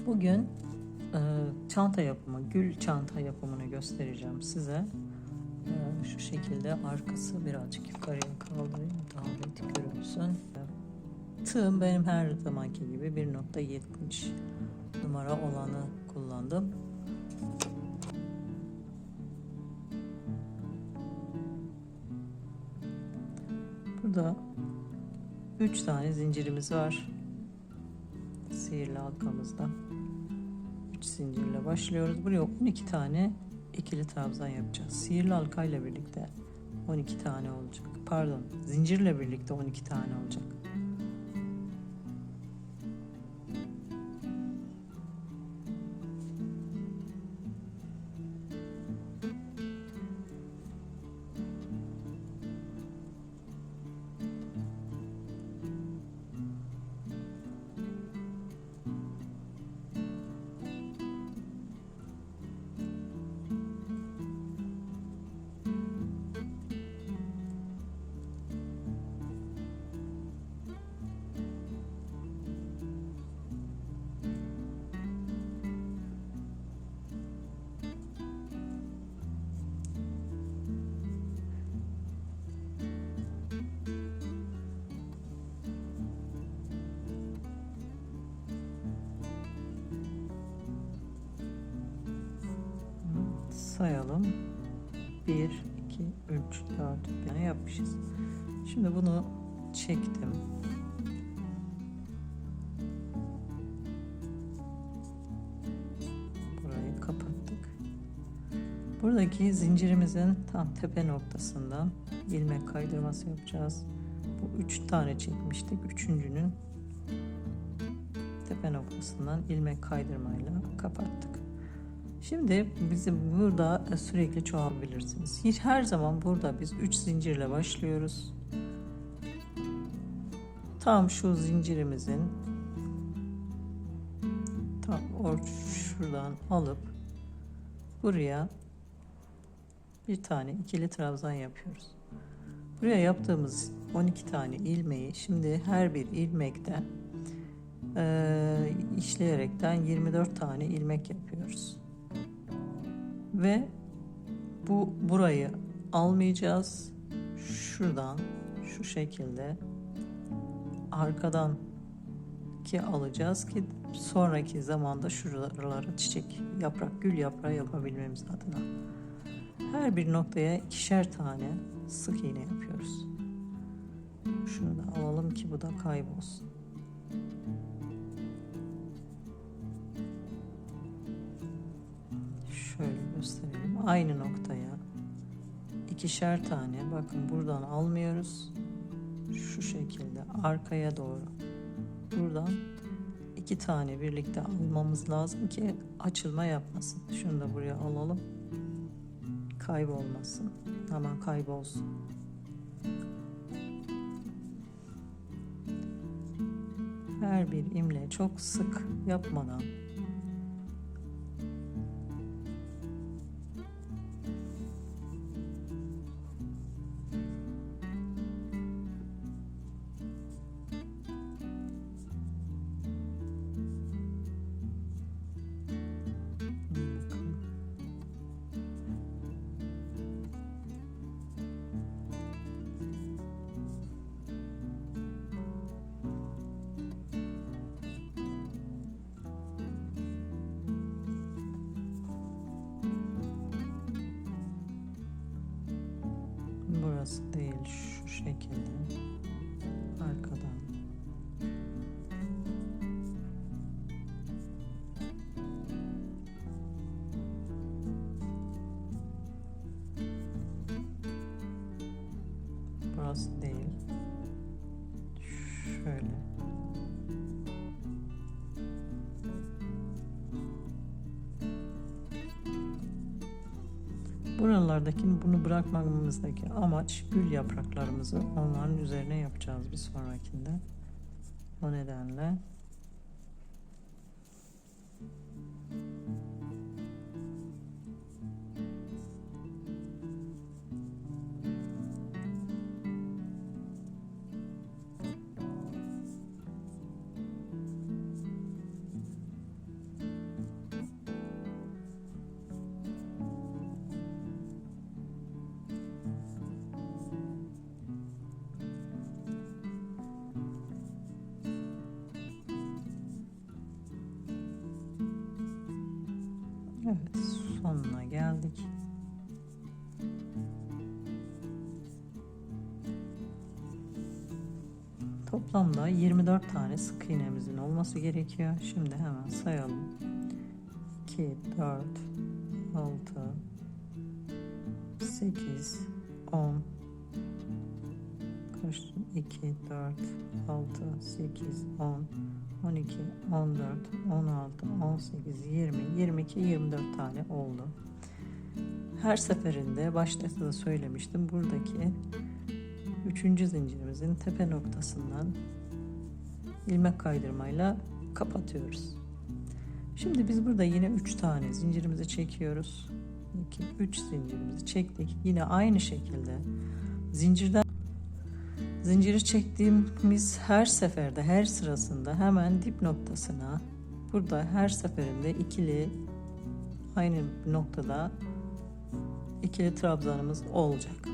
Bugün çanta yapımı, gül çanta yapımını göstereceğim size. Şu şekilde arkası birazcık yukarıya kaldırayım daha net görünsün. Tığım benim her zamanki gibi 1.70 numara olanı kullandım. Burada 3 tane zincirimiz var. Sihirli halkamızda 3 zincirle başlıyoruz. Buraya 12 tane ikili trabzan yapacağız. Sihirli halkayla birlikte 12 tane olacak. Pardon, zincirle birlikte 12 tane olacak. Sayalım. 1, 2, 3, 4 tane yapmışız. Şimdi bunu çektim. Burayı kapattık. Buradaki zincirimizin tam tepe noktasından ilmek kaydırması yapacağız. Bu 3 tane çekmiştik. Üçüncünün tepe noktasından ilmek kaydırmayla kapattık. Şimdi bizim burada sürekli çoğalabilirsiniz. Hiç her zaman burada biz 3 zincirle başlıyoruz. Tam şu zincirimizin tam şuradan alıp buraya bir tane ikili trabzan yapıyoruz. Buraya yaptığımız 12 tane ilmeği şimdi her bir ilmekten işleyerekten 24 tane ilmek yapıyoruz. Ve burayı almayacağız. Şuradan şu şekilde arkadan ki alacağız ki sonraki zamanda şuralara çiçek, yaprak, gül yaprağı yapabilmemiz adına. Her bir noktaya ikişer tane sık iğne yapıyoruz. Şunu da alalım ki bu da kaybolsun. Şöyle gösterelim. Aynı noktaya ikişer tane, bakın buradan almıyoruz. Şu şekilde arkaya doğru buradan 2 tane birlikte almamız lazım ki açılma yapmasın. Şunu da buraya alalım. Kaybolmasın. Hemen kaybolsun. Her bir imle çok sık yapmadan burası değil, şu şekilde arkadan burası değil, şöyle buralardaki bunu bırakmamızdaki amaç gül yapraklarımızı onların üzerine yapacağız bir sonrakinde. O nedenle Evet, sonuna geldik. Toplamda 24 tane sık iğnemizin olması gerekiyor. Şimdi hemen sayalım. 2, 4, 6, 8, 10, 2, 4, 6, 8, 10, 12, 14, 16, 18, 20, 22, 24 tane oldu. Her seferinde başta da söylemiştim. Buradaki 3. zincirimizin tepe noktasından ilmek kaydırmayla kapatıyoruz. Şimdi biz burada yine 3 tane zincirimizi çekiyoruz. 2, 3 zincirimizi çektik. Yine aynı şekilde zinciri çektiğimiz her seferde, her sırasında hemen dip noktasına, burada her seferinde ikili, aynı noktada ikili trabzanımız olacak.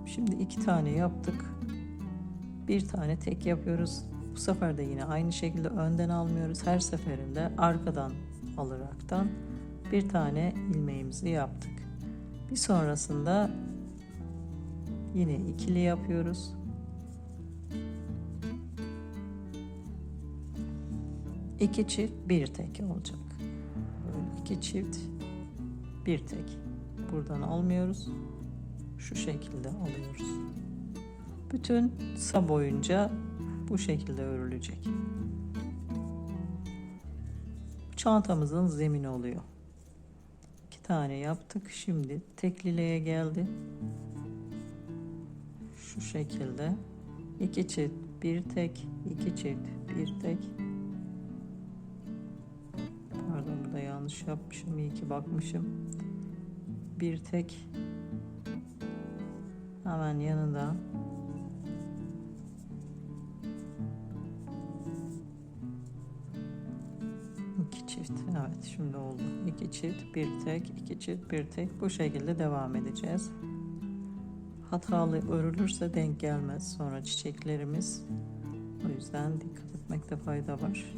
Şimdi 2 tane yaptık. Bir tane tek yapıyoruz. Bu sefer de yine aynı şekilde önden almıyoruz. Her seferinde arkadan alaraktan bir tane ilmeğimizi yaptık. Bir sonrasında yine ikili yapıyoruz. İki çift bir tek olacak. Böyle 2 çift bir tek. Buradan almıyoruz. Şu şekilde alıyoruz. Bütün sıra boyunca bu şekilde örülecek. Çantamızın zemini oluyor. 2 tane yaptık. Şimdi tekliliğe geldi. Şu şekilde 2 çift bir tek, 2 çift bir tek. Pardon, burada yanlış yapmışım. İyi ki bakmışım. Bir tek, hemen yanında iki çift. Evet, şimdi oldu. 2 çift bir tek, 2 çift bir tek. Bu şekilde devam edeceğiz. Hatalı örülürse denk gelmez sonra çiçeklerimiz. O yüzden dikkat etmekte fayda var.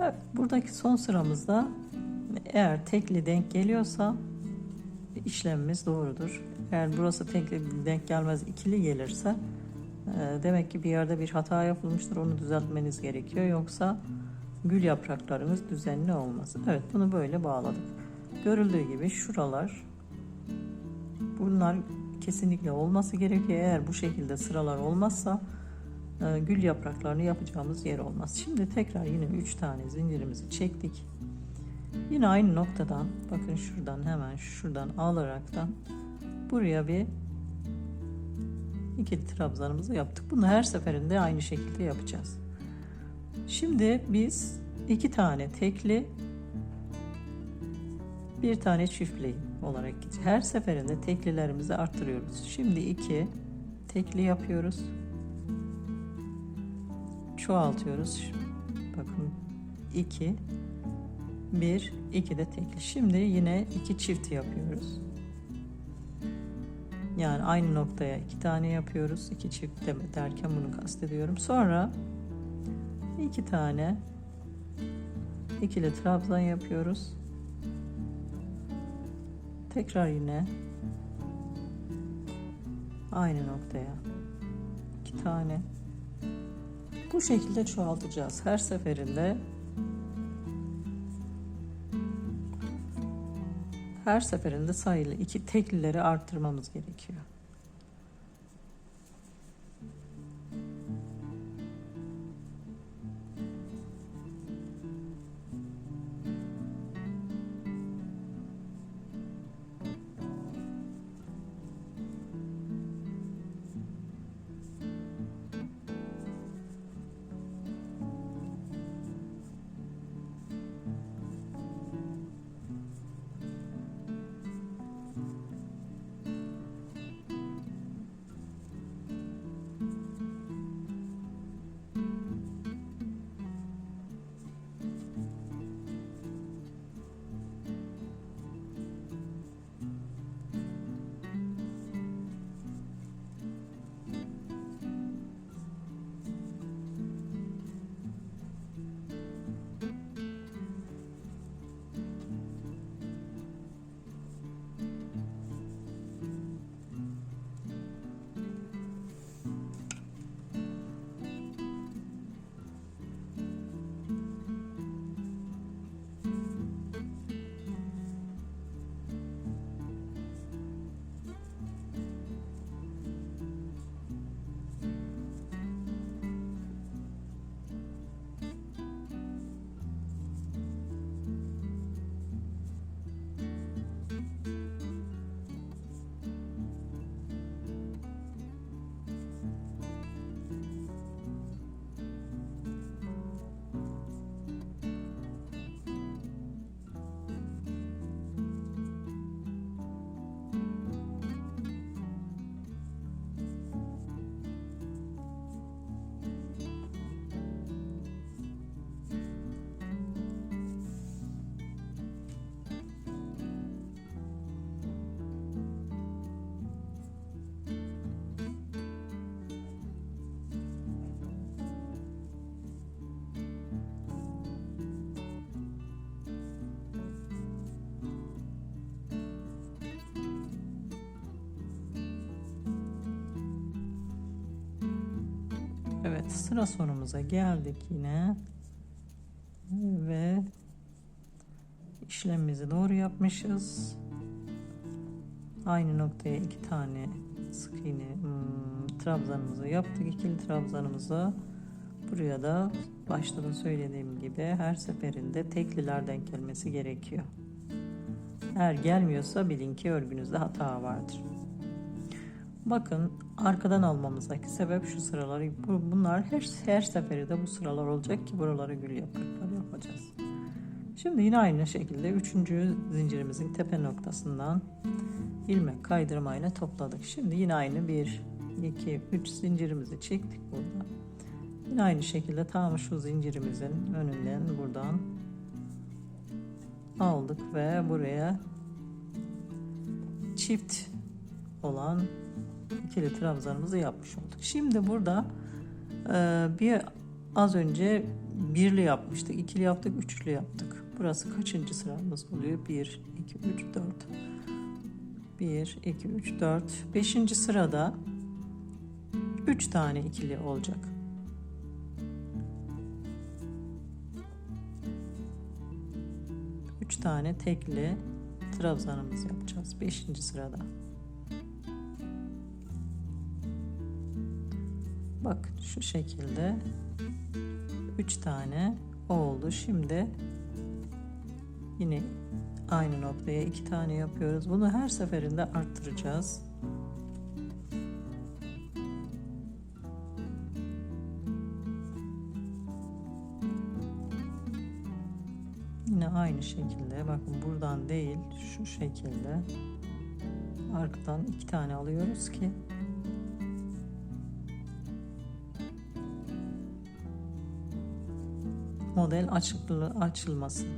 Evet, buradaki son sıramızda Eğer tekli denk geliyorsa işlemimiz doğrudur. Eğer burası tekli denk gelmez, ikili gelirse demek ki bir yerde bir hata yapılmıştır. Onu düzeltmeniz gerekiyor. Yoksa gül yapraklarımız düzenli olmaz. Evet, bunu böyle bağladık. Görüldüğü gibi şuralar, bunlar kesinlikle olması gerekiyor. Eğer bu şekilde sıralar olmazsa gül yapraklarını yapacağımız yer olmaz. Şimdi tekrar yine 3 tane zincirimizi çektik. Yine aynı noktadan, bakın şuradan, hemen şuradan alaraktan buraya bir ikili trabzanımızı yaptık. Bunu her seferinde aynı şekilde yapacağız. Şimdi biz 2 tane tekli, bir tane çiftli olarak gideceğiz. Her seferinde teklilerimizi arttırıyoruz. Şimdi 2 tekli yapıyoruz. Çoğaltıyoruz. Bakın 2, 1, 2 de tekli. Şimdi yine 2 çift yapıyoruz. Yani aynı noktaya 2 tane yapıyoruz. 2 çift derken bunu kastediyorum. Sonra 2 tane ikili trabzan yapıyoruz. Tekrar yine aynı noktaya 2 tane. Bu şekilde çoğaltacağız. Her seferinde sayılı 2 teklileri arttırmamız gerekiyor. Evet, sıra sonumuza geldik yine ve işlemimizi doğru yapmışız. Aynı noktaya 2 tane sık iğne trabzanımızı yaptık. İkili trabzanımızı buraya da başta da söylediğim gibi her seferinde tekliler denk gelmesi gerekiyor. Eğer gelmiyorsa bilin ki örgünüzde hata vardır. Bakın, arkadan almamızdaki sebep şu sıraları, bunlar her seferinde bu sıralar olacak ki buralara gül yaprakları yapacağız. Şimdi yine aynı şekilde 3. zincirimizin tepe noktasından ilmek kaydırmayla topladık. Şimdi yine aynı 1, 2, 3 zincirimizi çektik burada. Yine aynı şekilde tam şu zincirimizin önünden buradan aldık ve buraya çift olan ikili trabzanımızı yapmış olduk. Şimdi burada az önce birli yapmıştık, ikili yaptık, üçlü yaptık. Burası kaçıncı sıramız oluyor? 1, 2, 3, 4. 1, 2, 3, 4. 5. sırada 3 tane ikili olacak. Üç tane tekli trabzanımız yapacağız 5. sırada. Bak şu şekilde 3 tane oldu. Şimdi yine aynı noktaya 2 tane yapıyoruz. Bunu her seferinde arttıracağız. Yine aynı şekilde bakın buradan değil şu şekilde arkadan 2 tane alıyoruz ki model açılmasın.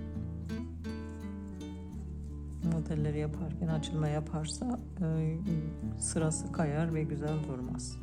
Modelleri yaparken açılma yaparsa sırası kayar ve güzel durmaz.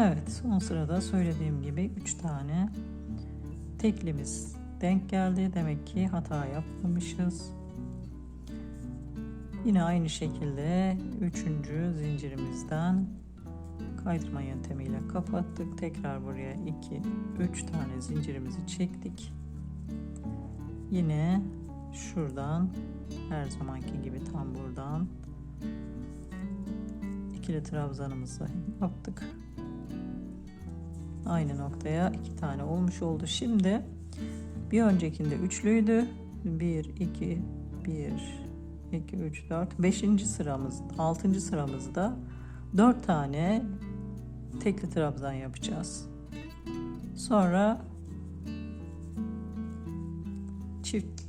Evet, son sırada söylediğim gibi 3 tane teklimiz denk geldi. Demek ki hata yapmamışız. Yine aynı şekilde 3. zincirimizden kaydırma yöntemiyle kapattık. Tekrar buraya 3 tane zincirimizi çektik. Yine şuradan her zamanki gibi tam buradan ikili trabzanımızı yaptık. Aynı noktaya 2 tane olmuş oldu. Şimdi bir öncekinde üçlüydü. 1 2 3 4 5. sıramız 6. sıramızda 4 tane tekli trabzan yapacağız. Sonra çift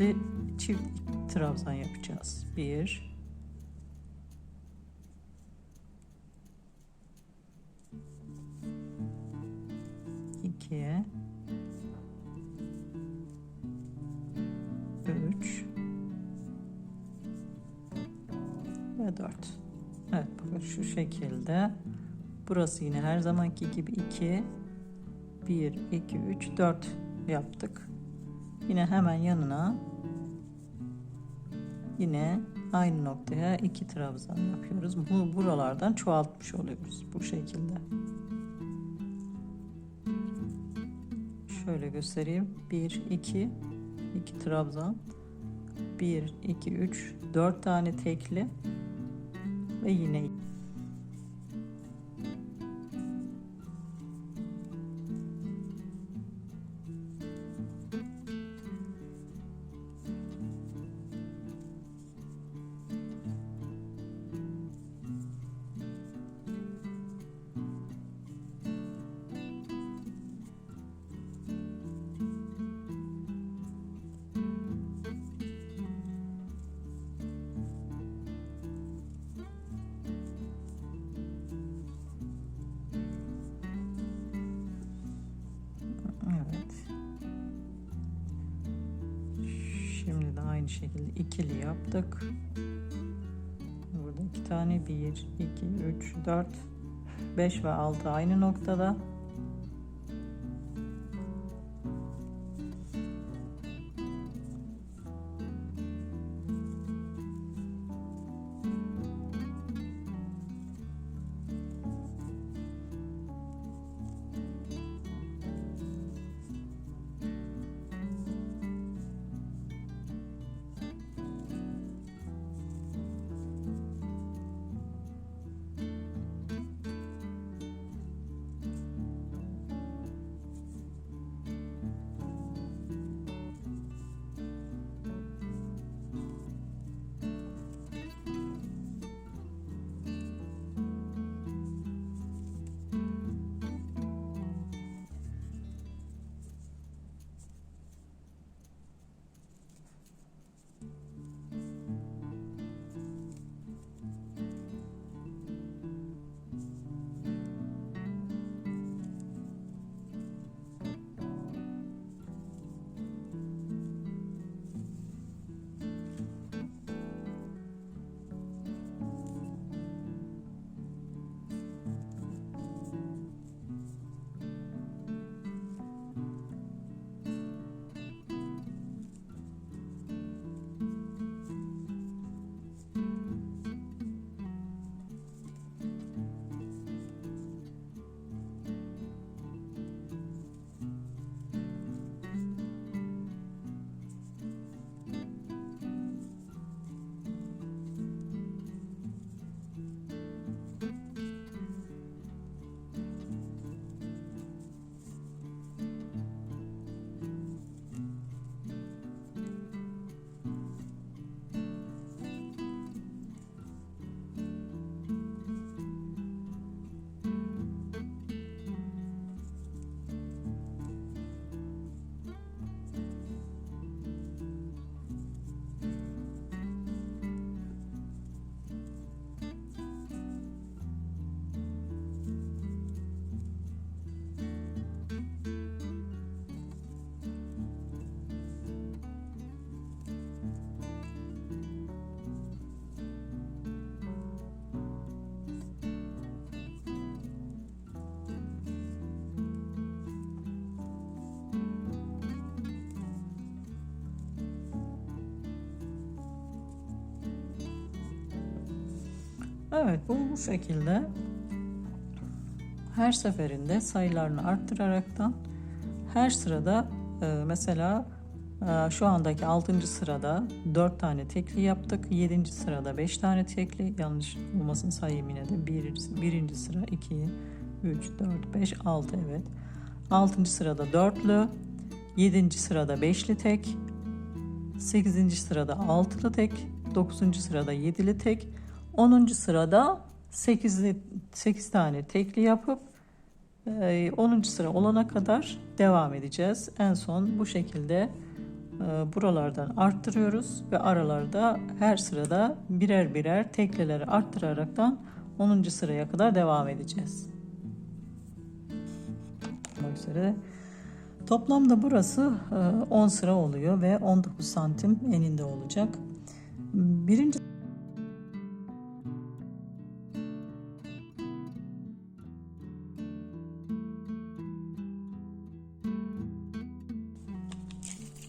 trabzan yapacağız. 1 2 3 ve 4. Evet, bakın şu şekilde. Burası yine her zamanki gibi 2 1 2 3 4 yaptık. Yine hemen yanına yine aynı noktaya 2 trabzan yapıyoruz. Bunu buralardan çoğaltmış oluyoruz bu şekilde. Şöyle göstereyim. 1 2 trabzan, 1 2 3 4 tane tekli ve yine şimdi de aynı şekilde ikili yaptık. Burada 2 tane 1 2 3 4 5 ve 6 aynı noktada. Evet, bu şekilde her seferinde sayılarını arttıraraktan her sırada mesela şu andaki 6. sırada 4 tane tekli yaptık. 7. sırada 5 tane tekli. Yanlış olmasın sayayım yine de. 1. sıra 2, 3, 4, 5, 6 evet. 6. sırada dörtlü. 7. sırada 5'li tek. 8. sırada 6'lı tek. 9. sırada 7'li tek. 10. sırada 8 tane tekli yapıp 10. sıra olana kadar devam edeceğiz. En son bu şekilde buralardan arttırıyoruz ve aralarda her sırada birer birer teklileri arttıraraktan 10. sıraya kadar devam edeceğiz. Üzere. Toplamda burası 10 sıra oluyor ve 19 santim eninde olacak. Birinci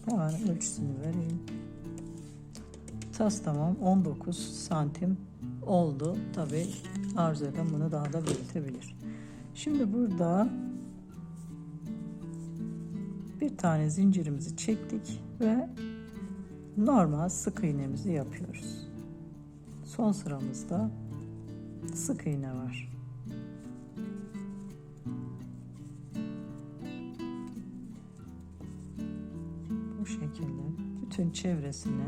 hemen ölçüsünü vereyim. Tas tamam 19 santim oldu. Tabi arzu eden bunu daha da büyütebilir. Şimdi burada bir tane zincirimizi çektik ve normal sık iğnemizi yapıyoruz. Son sıramızda sık iğne var. Bu şekilde bütün çevresini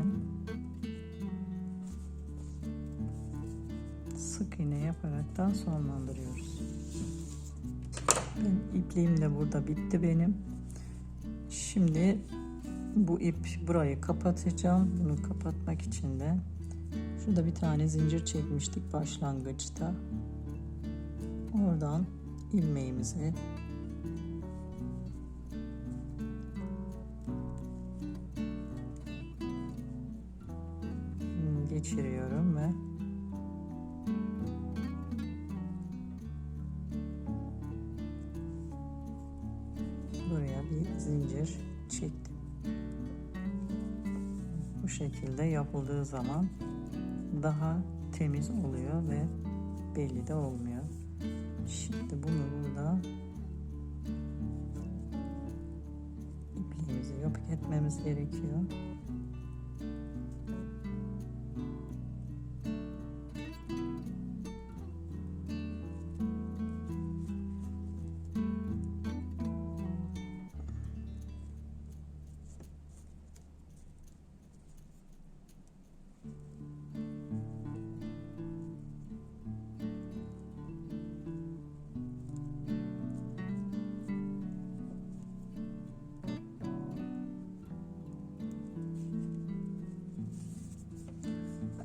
sık iğne yaparaktan sonlandırıyoruz. İpliğim de burada bitti benim. Şimdi bu ip burayı kapatacağım. Bunu kapatmak için de şurada bir tane zincir çekmiştik başlangıçta. Oradan ilmeğimizi geçiriyorum ve buraya bir zincir çektim. Bu şekilde yapıldığı zaman daha temiz oluyor ve belli de olmuyor. Şimdi bunu burada ipliğimizi yok etmemiz gerekiyor.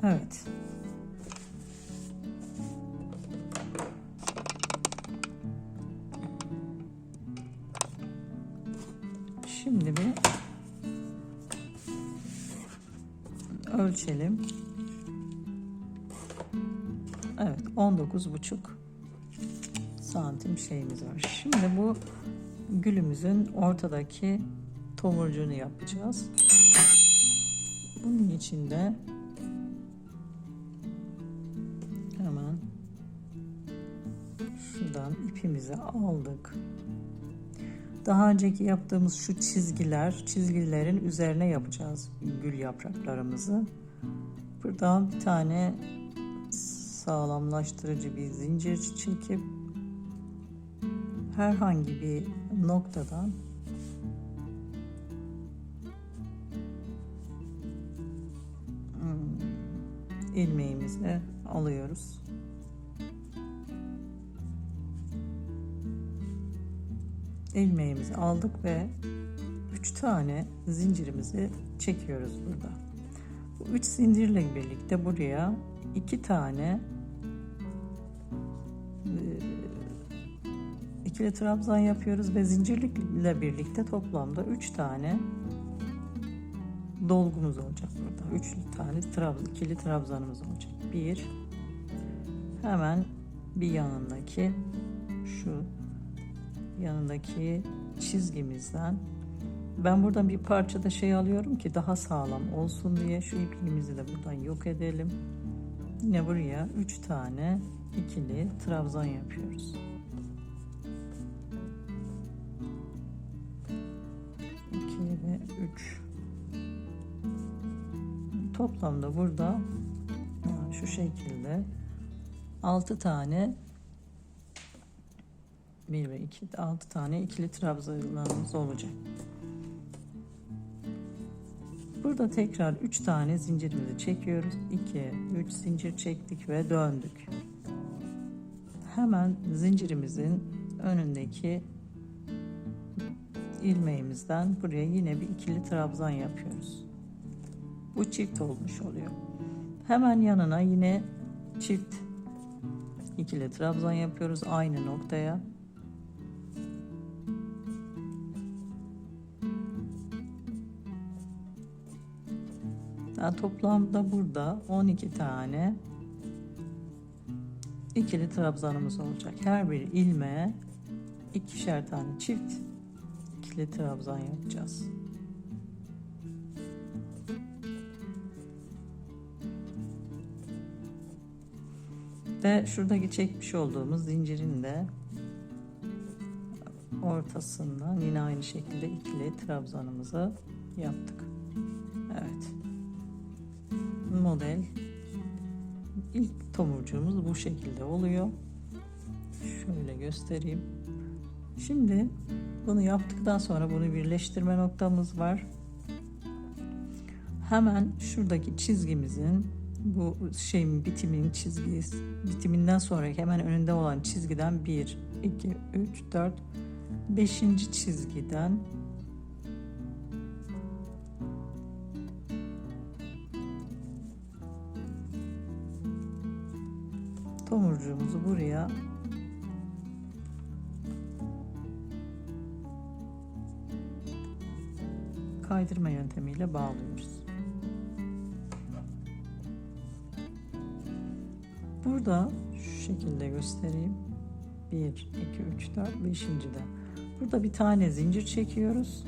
Evet. Şimdi bir ölçelim. Evet, 19,5 santim şeyimiz var. Şimdi bu gülümüzün ortadaki tomurcuğunu yapacağız. Bunun için de hemen şuradan ipimizi aldık. Daha önceki yaptığımız şu çizgilerin üzerine yapacağız gül yapraklarımızı. Buradan bir tane sağlamlaştırıcı bir zincir çekip herhangi bir noktadan ilmeğimizi alıyoruz. İlmeğimizi aldık ve 3 tane zincirimizi çekiyoruz burada. Bu 3 zincirle birlikte buraya 2 tane ikili trabzan yapıyoruz ve zincirlikle birlikte toplamda 3 tane dolgumuz olacak burada. 3 tane ikili trabzanımız olacak. Bir, hemen bir yanındaki şu yanındaki çizgimizden ben buradan bir parça da alıyorum ki daha sağlam olsun diye şu ipliğimizi de buradan yok edelim. Yine buraya 3 tane ikili trabzan yapıyoruz. 2 ve 3. Toplamda burada şu şekilde 6 tane 1 ve 2 6 tane ikili trabzanlarımız olacak. Burada tekrar 3 tane zincirimizi çekiyoruz. 2 3 zincir çektik ve döndük. Hemen zincirimizin önündeki ilmeğimizden buraya yine bir ikili trabzan yapıyoruz. Bu çift olmuş oluyor. Hemen yanına yine çift ikili trabzan yapıyoruz aynı noktaya. Daha toplamda burada 12 tane ikili trabzanımız olacak. Her bir ilmeğe ikişer tane çift ikili trabzan yapacağız. Ve şuradaki çekmiş olduğumuz zincirin de ortasından yine aynı şekilde ikili trabzanımızı yaptık. Evet. Model ilk tomurcuğumuz bu şekilde oluyor. Şöyle göstereyim. Şimdi bunu yaptıktan sonra bunu birleştirme noktamız var. Hemen şuradaki çizgimizin bu şeyin bitiminden sonra hemen önünde olan çizgiden 1 2 3 4 5. çizgiden tomurcuğumuzu buraya kaydırma yöntemiyle bağlıyoruz. Burada şu şekilde göstereyim. 1 2 3 4 5. de burada bir tane zincir çekiyoruz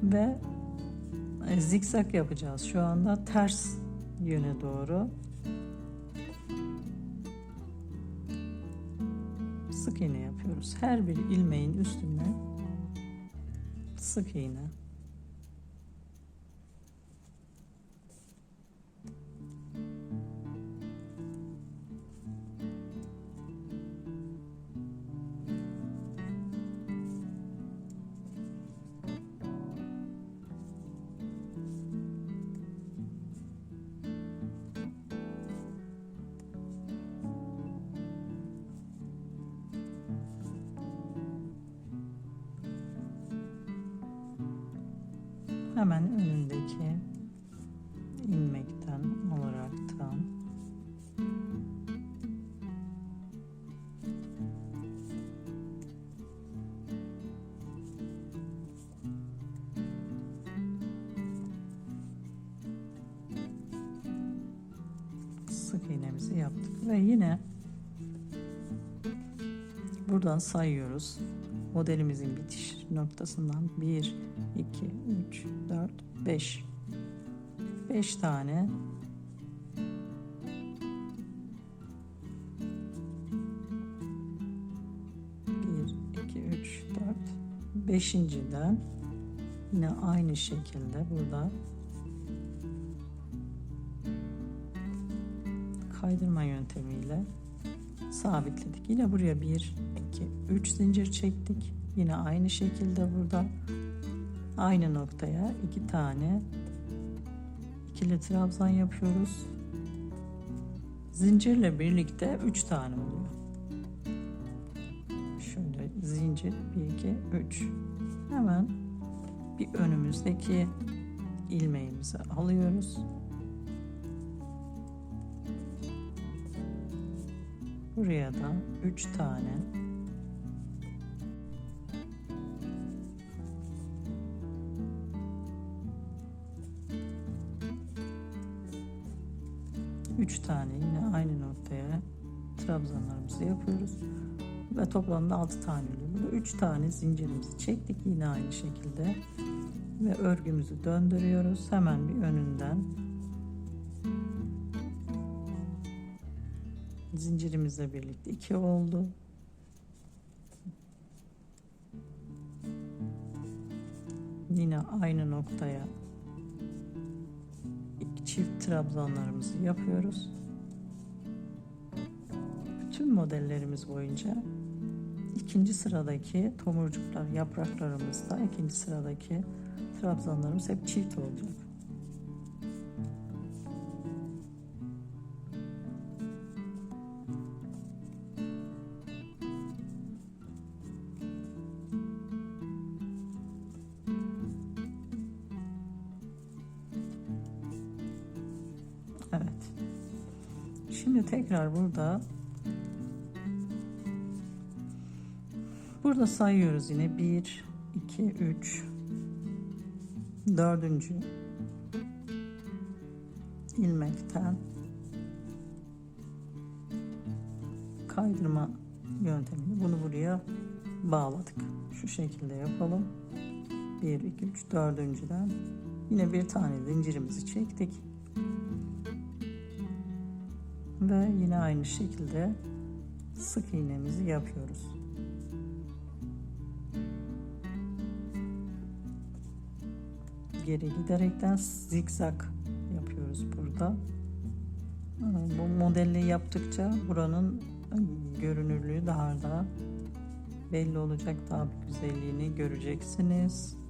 ve zikzak yapacağız. Şu anda ters yöne doğru sık iğne yapıyoruz. Her bir ilmeğin üstüne sık iğne. Hemen önündeki ilmekten olaraktan sık iğnemizi yaptık ve yine buradan sayıyoruz. Modelimizin bitiş noktasından 1 2 3 4 5 tane bir iki üç dört beşinciden yine aynı şekilde burada kaydırma yöntemiyle sabitledik. Yine buraya 1 2 3 zincir çektik. Yine aynı şekilde burada aynı noktaya 2 tane ikili trabzan yapıyoruz. Zincirle birlikte 3 tane oluyor. Şöyle zincir 1 2 3. Hemen bir önümüzdeki ilmeğimizi alıyoruz. Buraya da 3 tane yine aynı noktaya trabzanlarımızı yapıyoruz ve toplamda 6 tane oluyor. Burada 3 tane zincirimizi çektik yine aynı şekilde ve örgümüzü döndürüyoruz. Hemen bir önünden Zincirimizle birlikte 2 oldu. Yine aynı noktaya çift trabzanlarımızı yapıyoruz. Bütün modellerimiz boyunca ikinci sıradaki tomurcuklar, yapraklarımızda ikinci sıradaki trabzanlarımız hep çift olacak. Evet. Şimdi tekrar burada sayıyoruz yine 1 2 3 dördüncü ilmekten kaydırma yöntemini bunu buraya bağladık. Şu şekilde yapalım. 1 2 3 dördüncüden yine bir tane zincirimizi çektik. Ve yine aynı şekilde sık iğnemizi yapıyoruz. Geri giderekten zikzak yapıyoruz burada. Bu modeli yaptıkça buranın görünürlüğü daha da belli olacak, daha bir güzelliğini göreceksiniz.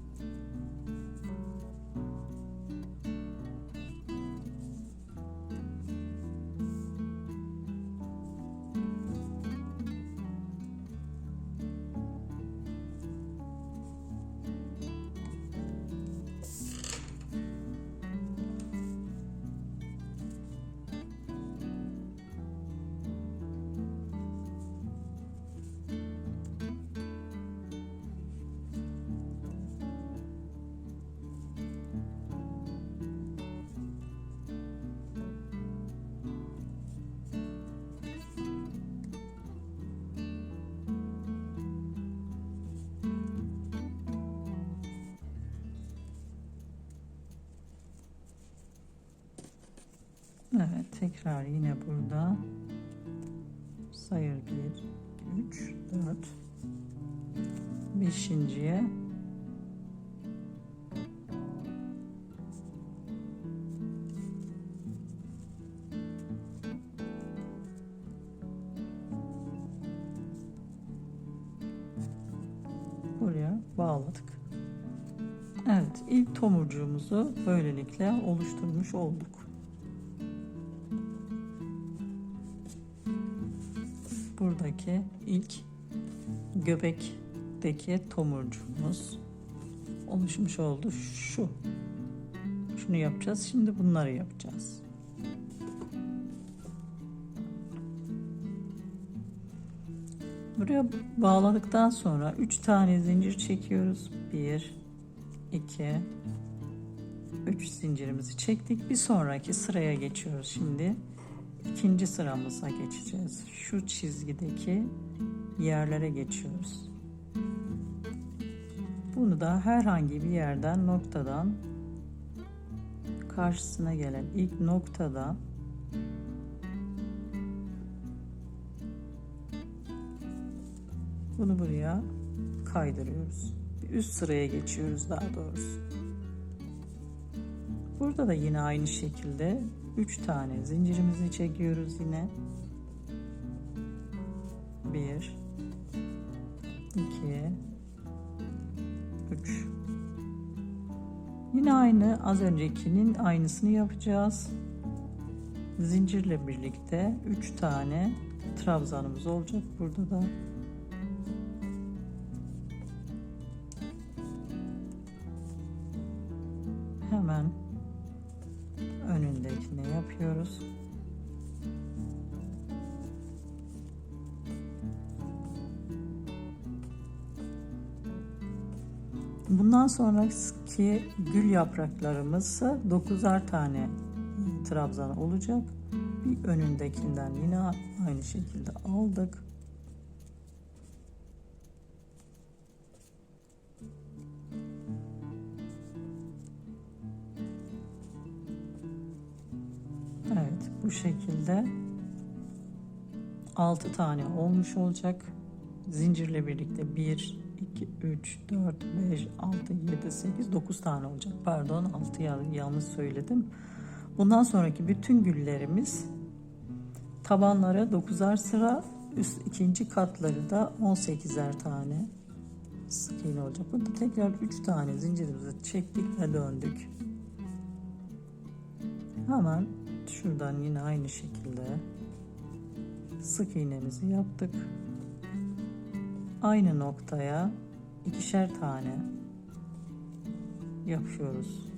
Evet, tekrar yine burada sayı 1 2 3 4 beşinciye buraya bağladık. Evet, ilk tomurcuğumuzu böylelikle oluşturmuş olduk. Buradaki ilk göbekteki tomurcuğumuz oluşmuş oldu. Şunu yapacağız. Şimdi bunları yapacağız. Buraya bağladıktan sonra 3 tane zincir çekiyoruz. 1 2 3 zincirimizi çektik. Bir sonraki sıraya geçiyoruz. Şimdi ikinci sıramıza geçeceğiz. Şu çizgideki yerlere geçiyoruz. Bunu da herhangi bir yerden, noktadan, karşısına gelen ilk noktada bunu buraya kaydırıyoruz. Bir üst sıraya geçiyoruz daha doğrusu. Burada da yine aynı şekilde 3 tane zincirimizi çekiyoruz yine. 1 2 3. Yine aynı, az öncekinin aynısını yapacağız. Zincirle birlikte 3 tane trabzanımız olacak burada da. Hemen önündekini yapıyoruz. Bundan sonraki gül yapraklarımız 9'ar tane trabzan olacak. Bir önündekinden yine aynı şekilde aldık. Evet, bu şekilde 6 tane olmuş olacak. Zincirle birlikte 1, 2, 3, 4, 5, 6, 7, 8, 9 tane olacak. Pardon, 6 yanlış söyledim. Bundan sonraki bütün güllerimiz tabanlara 9'ar sıra, üst ikinci katları da 18'er tane sık iğne olacak. Burada tekrar 3 tane zincirimizi çektik ve döndük. Hemen şuradan yine aynı şekilde sık iğnemizi yaptık. Aynı noktaya 2'şer tane yapıyoruz.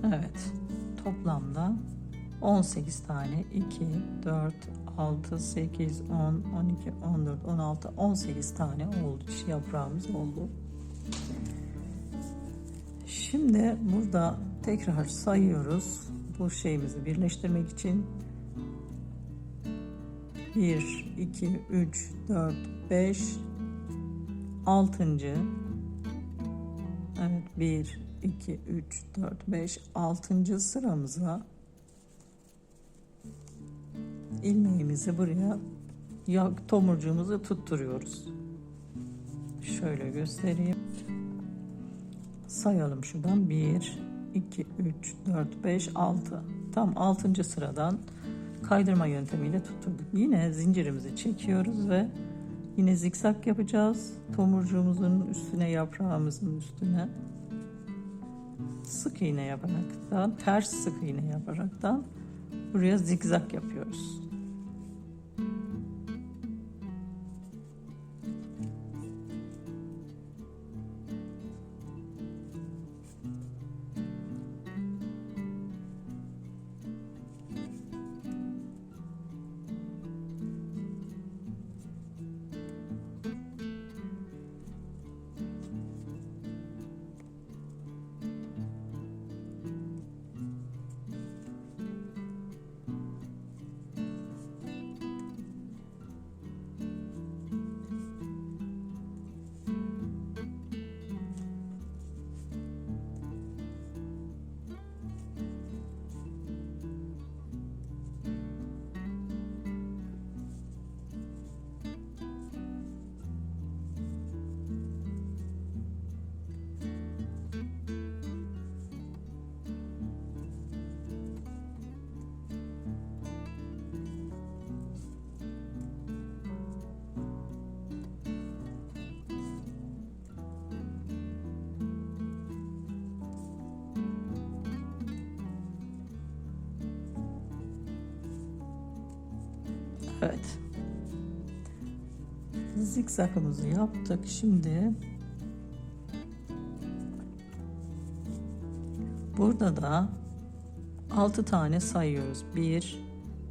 Evet, toplamda 18 tane 2, 4, 6, 8, 10, 12, 14, 16, 18 tane oldu. Yaprağımız oldu. Şimdi burada tekrar sayıyoruz. Bu şeyimizi birleştirmek için 1, 2, 3, 4, 5, 6. Evet, 1, 2, 3, 4, 5, 6. sıramıza ilmeğimizi buraya tomurcuğumuzu tutturuyoruz. Şöyle göstereyim. Sayalım şuradan. 1, 2, 3, 4, 5, 6. Tam 6. sıradan kaydırma yöntemiyle tutturduk. Yine zincirimizi çekiyoruz ve yine zikzak yapacağız. Tomurcuğumuzun üstüne, yaprağımızın üstüne sık iğne yaparaktan, ters sık iğne yaparaktan buraya zikzak yapıyoruz. Evet. Zikzakımızı yaptık. Şimdi burada da 6 tane sayıyoruz. 1,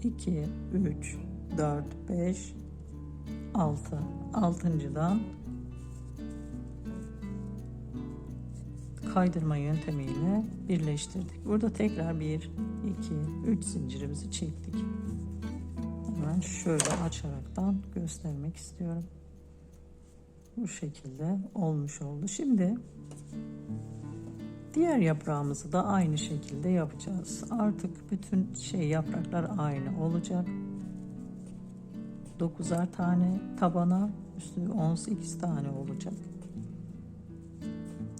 2, 3, 4, 5, 6. 6.'dan kaydırma yöntemiyle birleştirdik. Burada tekrar 1, 2, 3 zincirimizi çektik. Hemen şöyle açaraktan göstermek istiyorum. Bu şekilde olmuş oldu. Şimdi diğer yaprağımızı da aynı şekilde yapacağız. Artık bütün yapraklar aynı olacak. 9'ar tane tabana, üstü 18 tane olacak.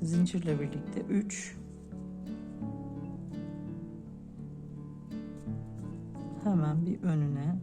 Zincirle birlikte 3. Hemen bir önüne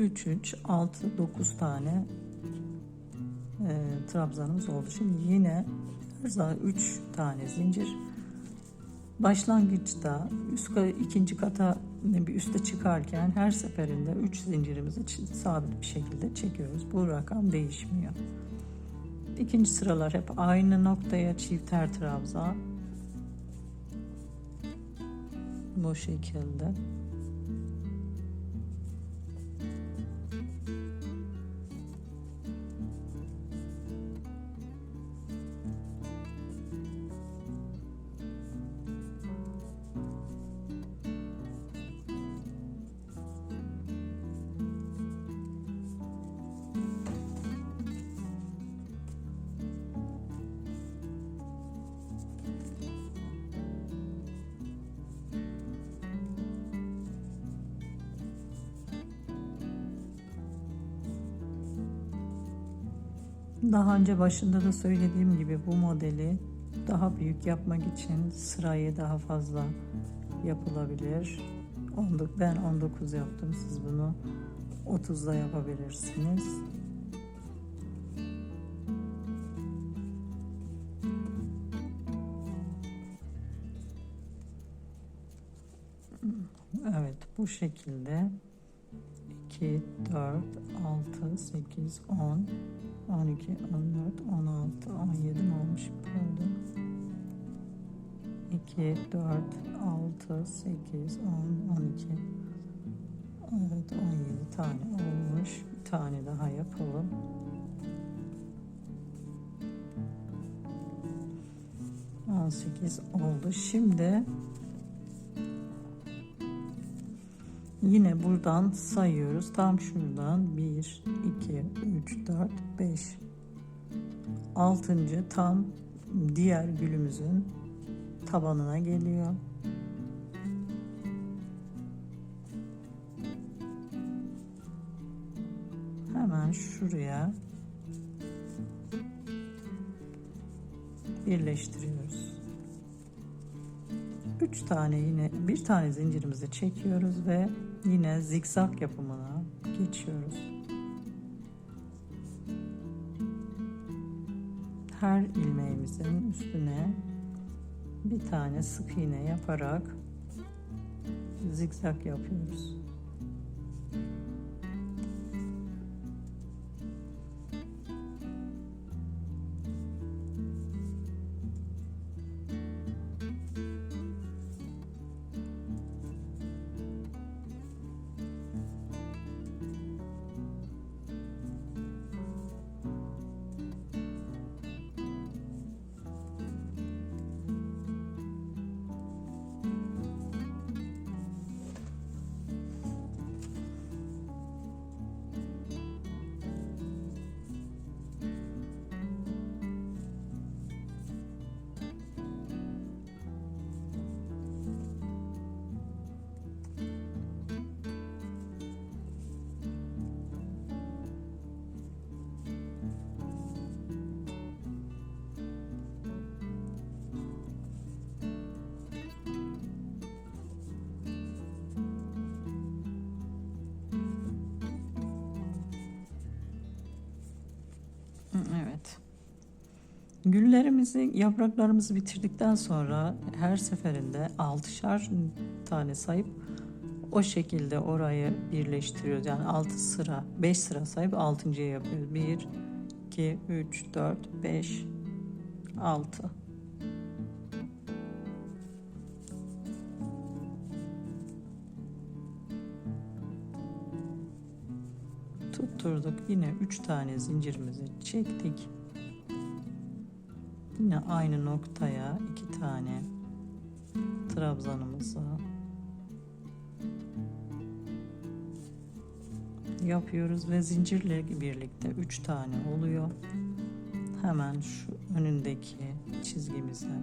3 3 6 9 tane trabzanımız oldu. Şimdi yine her zaman 3 tane zincir. Başlangıçta ikinci kata bir üste çıkarken her seferinde 3 zincirimizi sabit bir şekilde çekiyoruz. Bu rakam değişmiyor. İkinci sıralar hep aynı noktaya çifter trabzan. Bu şekilde. Daha önce başında da söylediğim gibi bu modeli daha büyük yapmak için sırayı daha fazla yapılabilir. Ben 19 yaptım. Siz bunu 30'da yapabilirsiniz. Evet, bu şekilde 2, 4, 6, 8, 10, 12, 14, 16, 17 mi olmuş? Pardon. 2, 4, 6, 8, 10, 12. Evet, 17 tane olmuş. Bir tane daha yapalım. On 18 oldu. Şimdi yine buradan sayıyoruz. Tam şuradan 1, 2, 3, 4, 5. 6. tam diğer gülümüzün tabanına geliyor. Hemen şuraya birleştiriyoruz. 3 tane yine bir tane zincirimizi çekiyoruz ve yine zikzak yapımına geçiyoruz. Her ilmeğimizin üstüne bir tane sık iğne yaparak zikzak yapıyoruz. Evet. Güllerimizi, yapraklarımızı bitirdikten sonra her seferinde 6'şar tane sayıp o şekilde orayı birleştiriyoruz. Yani 6 sıra, 5 sıra sayıp 6.'yı yapıyoruz. 1, 2, 3, 4, 5, 6. Tutturduk. Yine 3 tane zincirimizi çektik. Yine aynı noktaya 2 tane trabzanımızı yapıyoruz ve zincirle birlikte 3 tane oluyor. Hemen şu önündeki çizgimize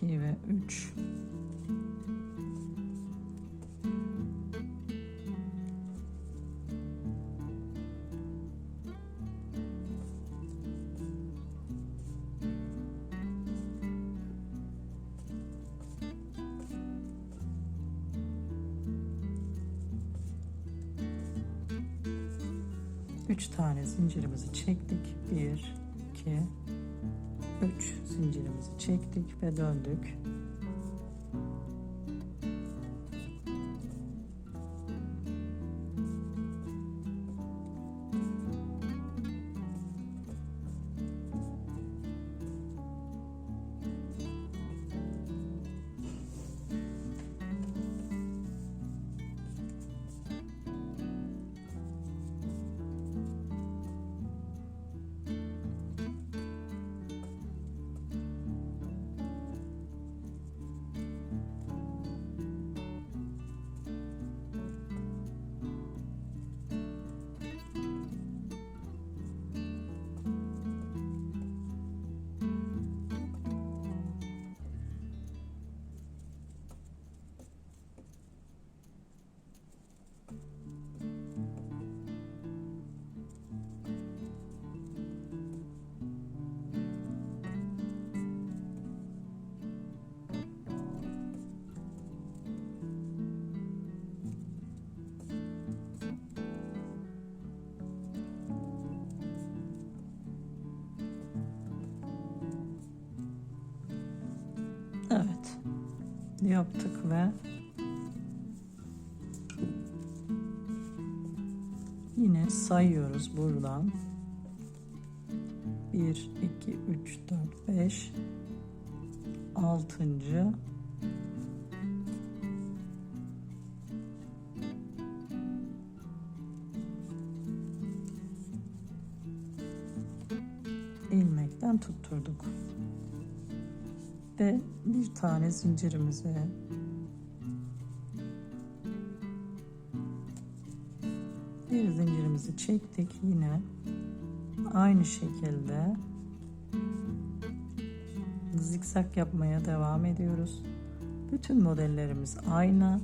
ve 3 3 tane zincirimizi çektik. 1 2 3 zincirimizi çektik ve döndük. Evet, yaptık ve yine sayıyoruz buradan. 1 2 3 4 5 6. ilmekten tutturduk ve bir tane zincirimize bir zincirimizi çektik. Yine aynı şekilde zikzak yapmaya devam ediyoruz. Bütün modellerimiz aynı.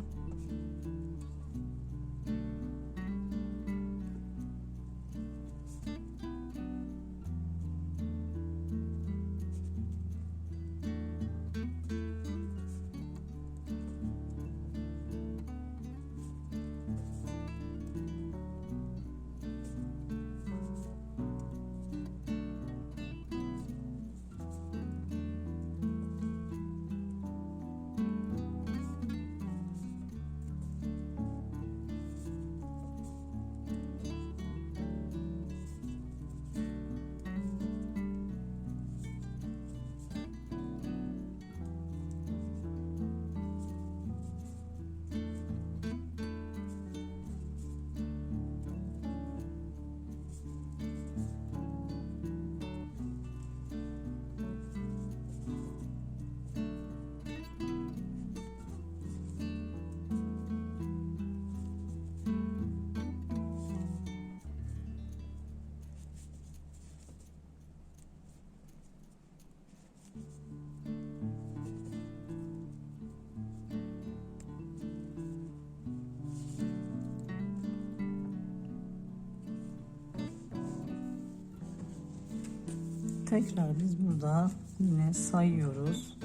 Tekrar biz burada yine sayıyoruz.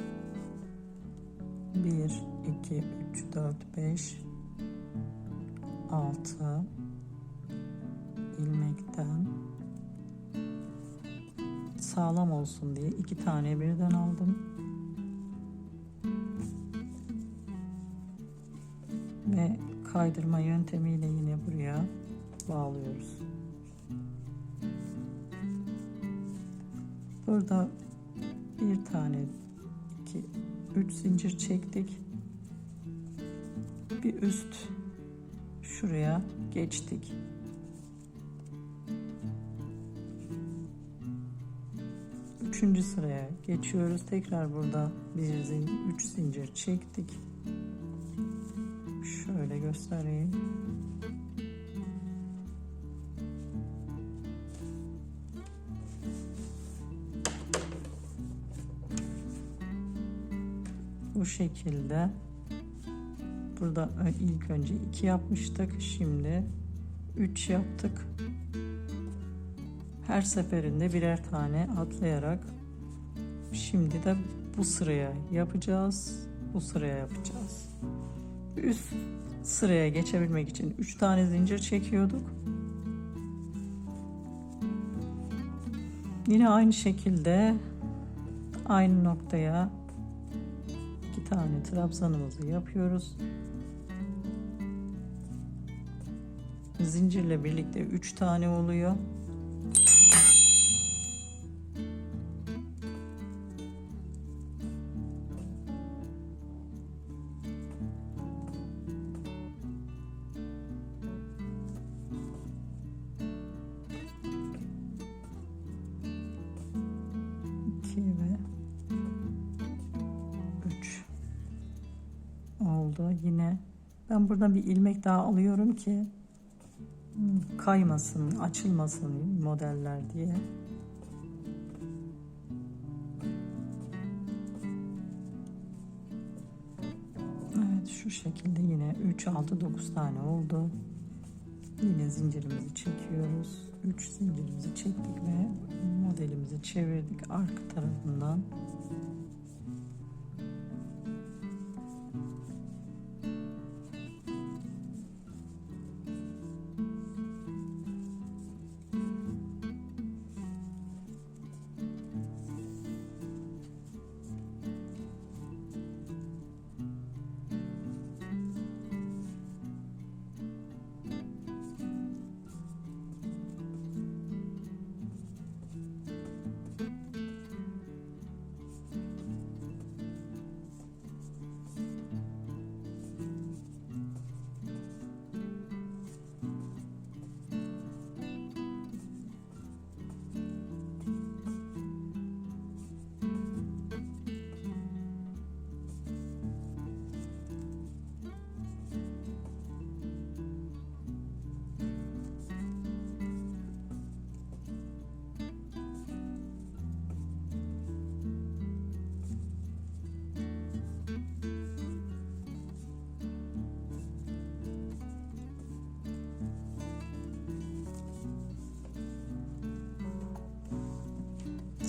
1 2 3 4 5 6 ilmekten sağlam olsun diye 2 tane birden aldım ve kaydırma yöntemiyle yine buraya bağlıyoruz. Burada bir tane 2 3 zincir çektik. Bir üst şuraya geçtik. Üçüncü sıraya geçiyoruz. Tekrar burada bir zincir, 3 zincir çektik. Şöyle göstereyim. Bu şekilde burada ilk önce 2 yapmıştık, şimdi 3 yaptık. Her seferinde birer tane atlayarak şimdi de bu sıraya yapacağız, bu sıraya yapacağız. Üst sıraya geçebilmek için 3 tane zincir çekiyorduk. Yine aynı şekilde aynı noktaya 2 tane trabzanımızı yapıyoruz. Zincirle birlikte 3 tane oluyor. Ve 3 oldu. Yine ben buradan bir ilmek daha alıyorum ki kaymasın, açılmasın modeller diye. Evet, şu şekilde yine 3 6 9 tane oldu. Yine zincirimizi çekiyoruz. 3 zincirimizi çektik ve modelimizi çevirdik arka tarafından.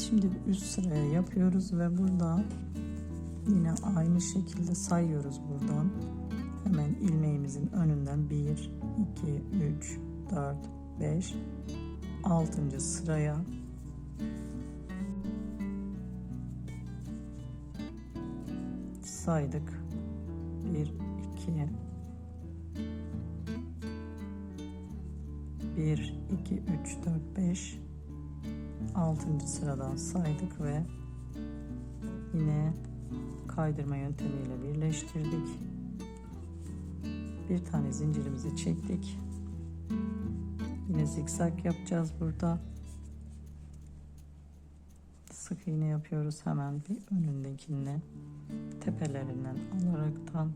Şimdi üst sıraya yapıyoruz ve burada yine aynı şekilde sayıyoruz buradan. Hemen ilmeğimizin önünden 1, 2, 3, 4, 5, 6. sıraya saydık. 1, 2, 1, 2, 3, 4, 5, 6. sıradan saydık ve yine kaydırma yöntemiyle birleştirdik. Bir tane zincirimizi çektik. Yine zikzak yapacağız burada. Sık iğne yapıyoruz hemen bir önündekine tepelerinden alaraktan.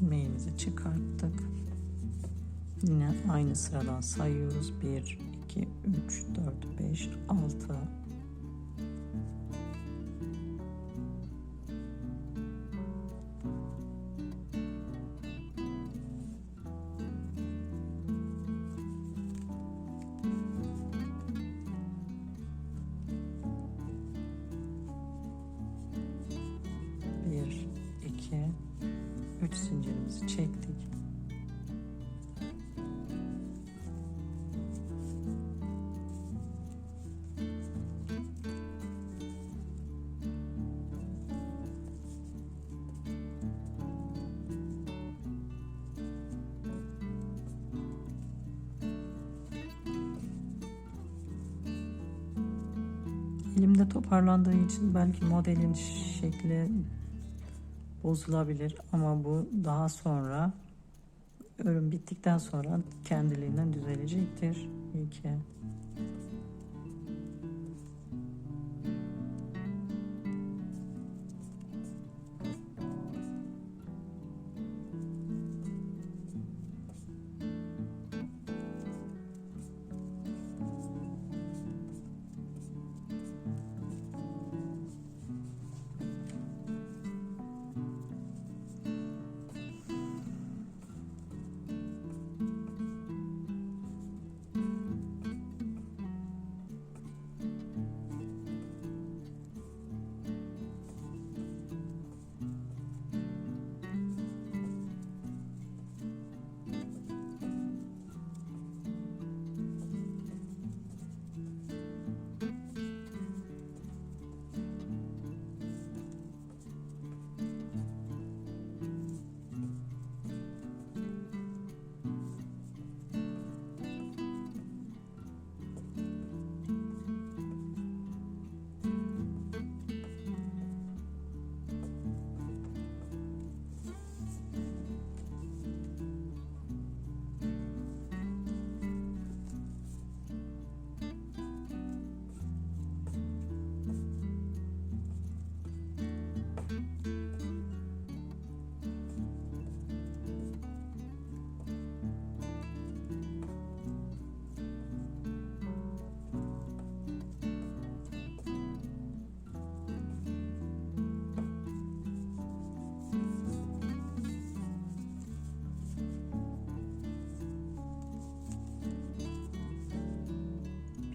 ilmeğimizi çıkarttık. Yine aynı sıradan sayıyoruz. 1, 2, 3, 4, 5, 6. Zincirimizi çektik. elimde toparlandığı için belki modelin şekli bozulabilir ama bu daha sonra, örüm bittikten sonra kendiliğinden düzelecektir. İyi ki.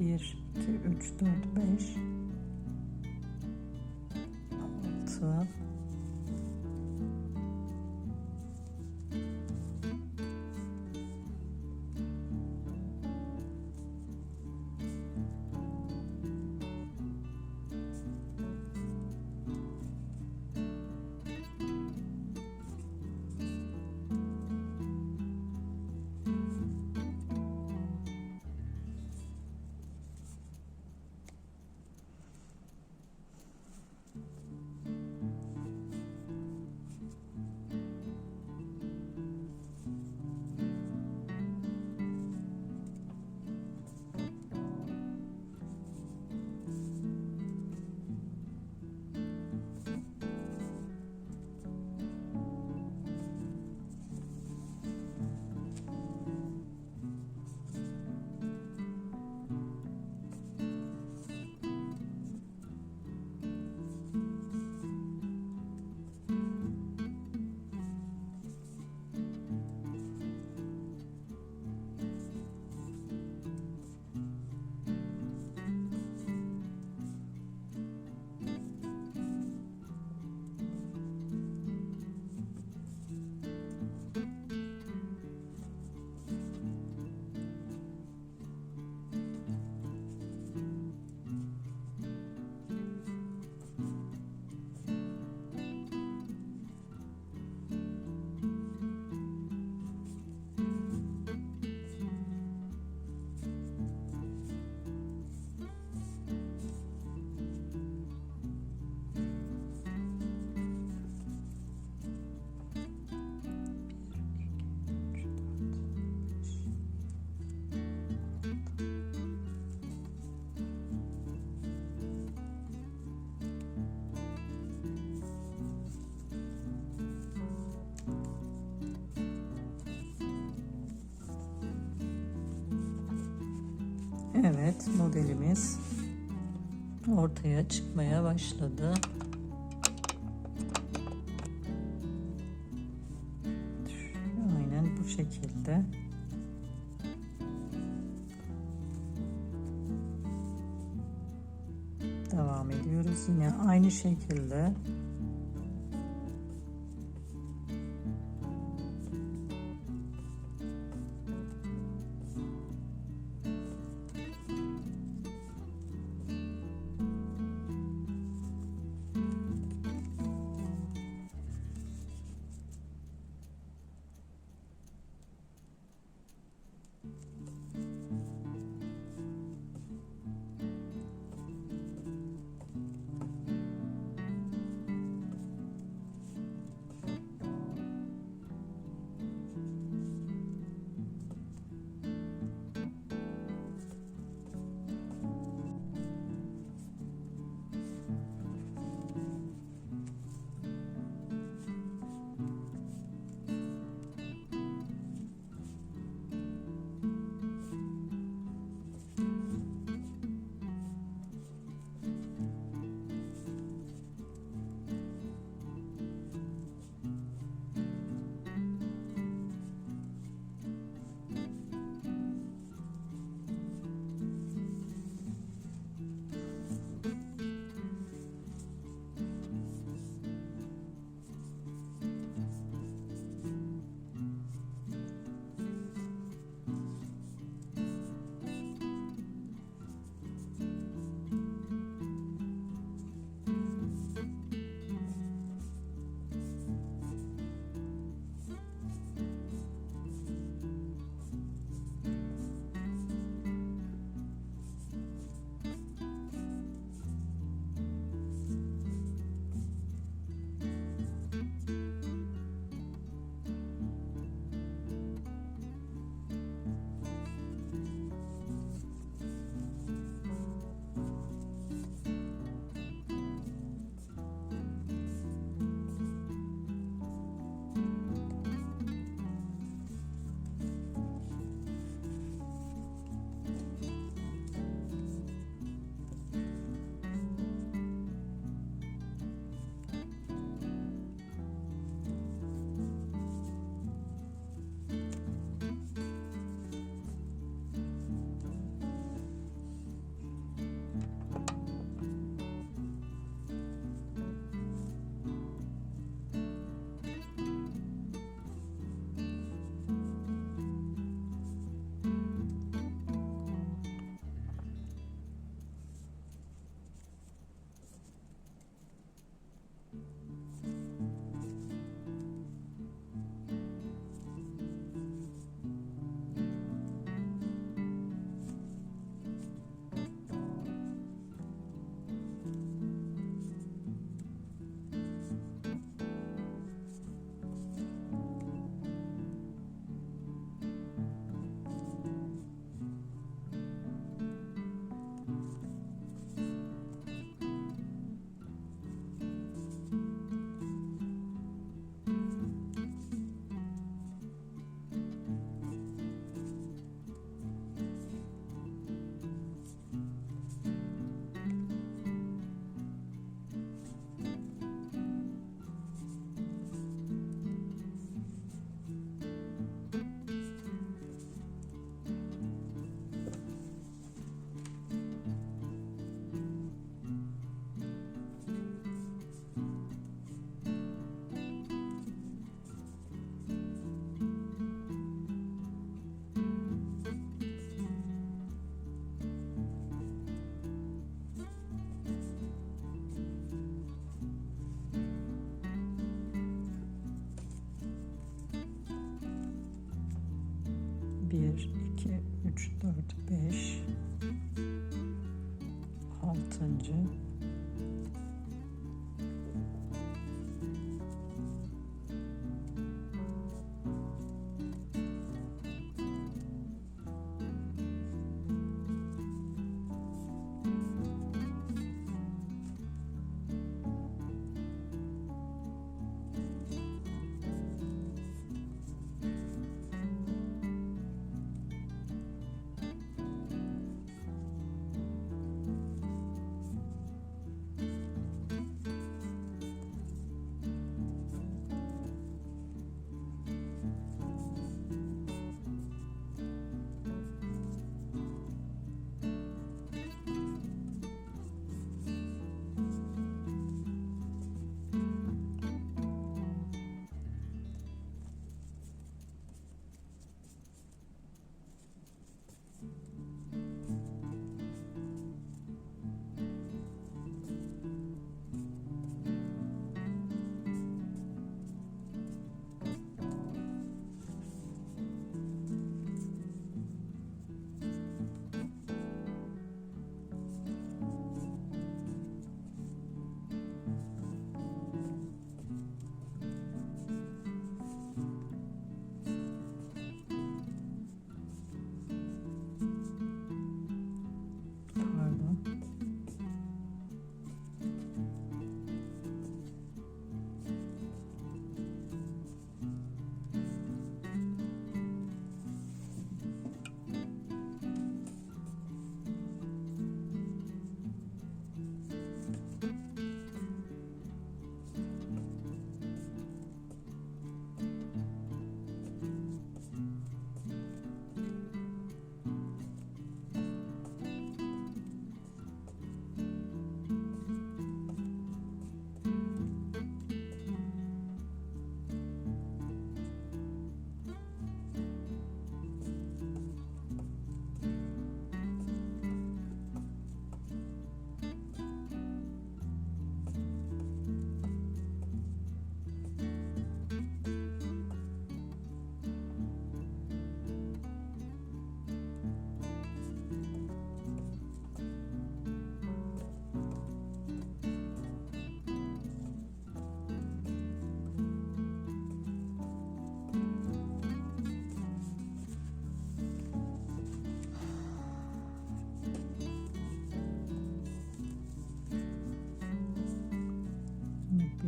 Bir, iki, üç, dört, beş, altı, evet, modelimiz ortaya çıkmaya başladı. Aynen bu şekilde. Devam ediyoruz yine aynı şekilde. 2, 3, 4, 5, 6.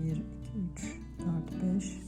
Bir, iki, üç, dört, beş.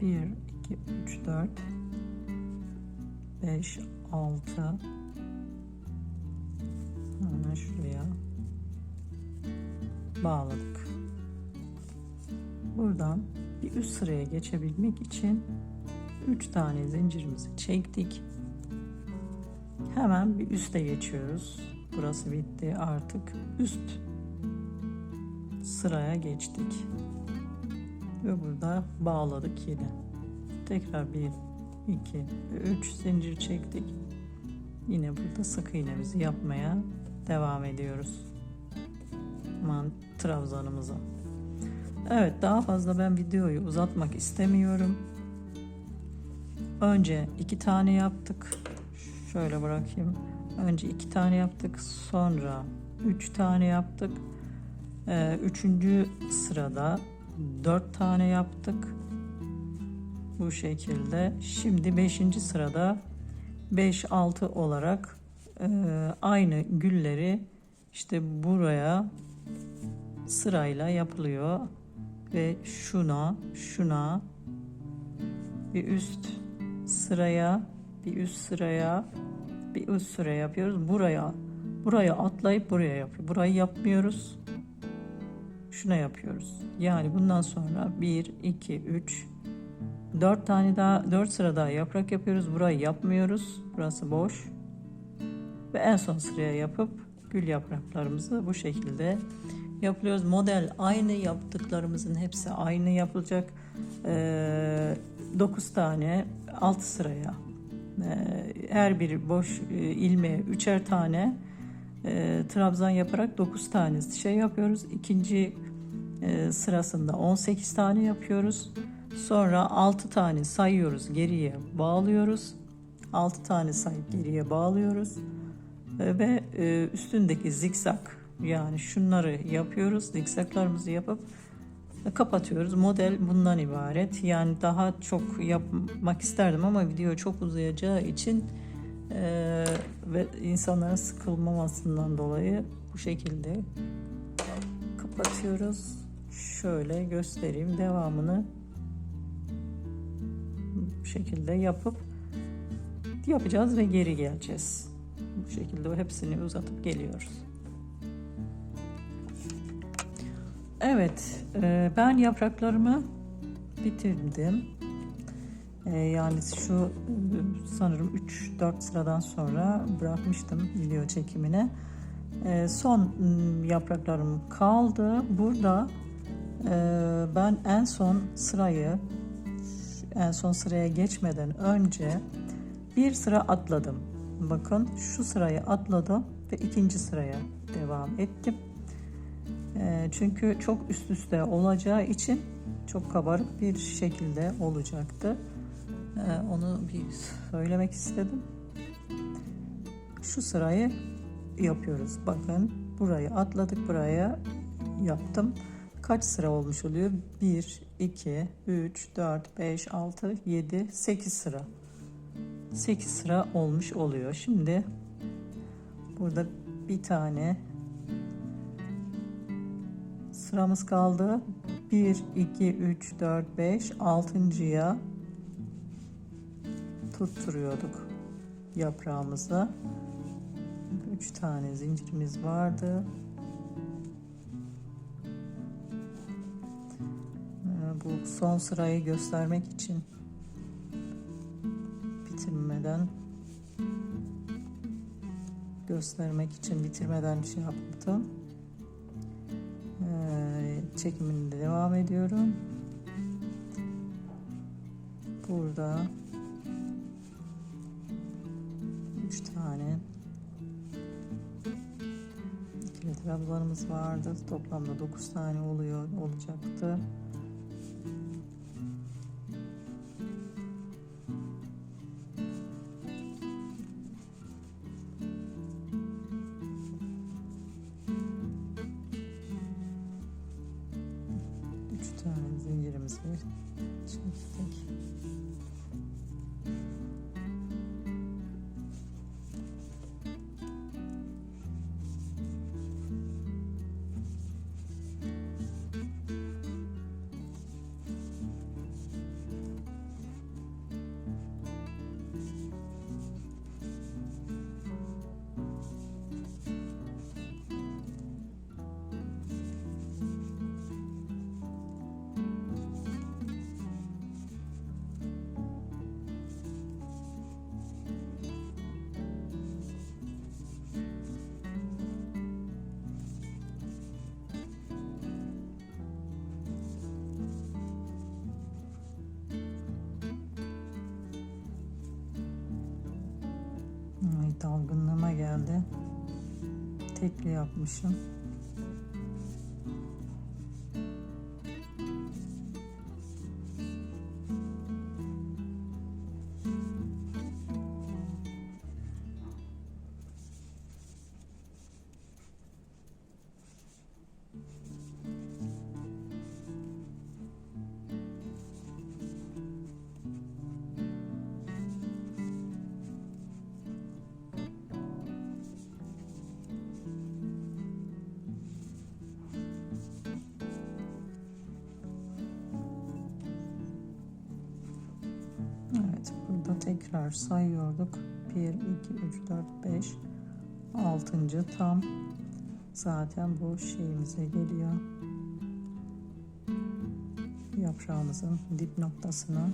Bir, iki, üç, dört, beş, altı. Hemen şuraya bağladık. Buradan bir üst sıraya geçebilmek için 3 tane zincirimizi çektik. Hemen bir üste geçiyoruz. Burası bitti. Artık üst sıraya geçtik. Ve burada bağladık yine. Tekrar 1, 2 ve 3 zincir çektik. Yine burada sık iğnemizi yapmaya devam ediyoruz. Trabzanımıza. Evet, daha fazla ben videoyu uzatmak istemiyorum. Önce 2 tane yaptık. Şöyle bırakayım. Önce 2 tane yaptık. Sonra 3 tane yaptık. 3. sırada 4 tane yaptık. Bu şekilde. Şimdi 5. sırada 5-6 olarak aynı gülleri işte buraya sırayla yapılıyor ve şuna bir üst sıraya bir üst sıraya yapıyoruz. Buraya atlayıp buraya yapıyor. Burayı yapmıyoruz. Şuna yapıyoruz. Yani bundan sonra 1 2 3 4 tane daha, 4 sıra daha yaprak yapıyoruz. Burayı yapmıyoruz. Burası boş. Ve en son sıraya yapıp gül yapraklarımızı bu şekilde yapıyoruz. Model aynı, yaptıklarımızın hepsi aynı yapılacak. 9 tane 6 sıraya. Her bir boş ilmeğe 3'er tane trabzan yaparak 9 tane şey yapıyoruz. İkinci sırasında 18 tane yapıyoruz. Sonra 6 tane sayıyoruz, geriye bağlıyoruz. 6 tane sayıp geriye bağlıyoruz. Ve üstündeki zikzak, yani şunları yapıyoruz. Zikzaklarımızı yapıp kapatıyoruz. Model bundan ibaret. Yani daha çok yapmak isterdim ama video çok uzayacağı için ve insanların sıkılmamasından dolayı bu şekilde kapatıyoruz. Şöyle göstereyim devamını. Bu şekilde yapacağız ve geri geleceğiz. Bu şekilde hepsini uzatıp geliyoruz. Evet, ben yapraklarımı bitirdim. Yani şu sanırım 3-4 sıradan sonra bırakmıştım video çekimine. Son yapraklarım kaldı. Burada ben en son sıraya geçmeden önce bir sıra atladım. Bakın şu sırayı atladım ve ikinci sıraya devam ettim. Çünkü çok üst üste olacağı için çok kabarık bir şekilde olacaktı. Onu bir söylemek istedim. Şu sırayı yapıyoruz. Bakın burayı atladık, buraya yaptım. Kaç sıra olmuş oluyor? 1, 2, 3, 4, 5, 6, 7, 8 sıra. 8 sıra olmuş oluyor. Şimdi burada bir tane sıramız kaldı. 1, 2, 3, 4, 5, 6.'ya tutturuyorduk yaprağımıza. 3 tane zincirimiz vardı. Bu son sırayı göstermek için bitirmeden şey yaptım. Çekimine devam ediyorum. Burada 3 tane ikili trabzanımız vardı. Toplamda 9 tane olacaktı. Zincirimizi çektik. dalgınlığıma geldi. Tekli yapmışım. Evet, burada tekrar sayıyorduk. 1, 2, 3, 4, 5, 6. tam zaten bu şeyimize geliyor. Yaprağımızın dip noktasına.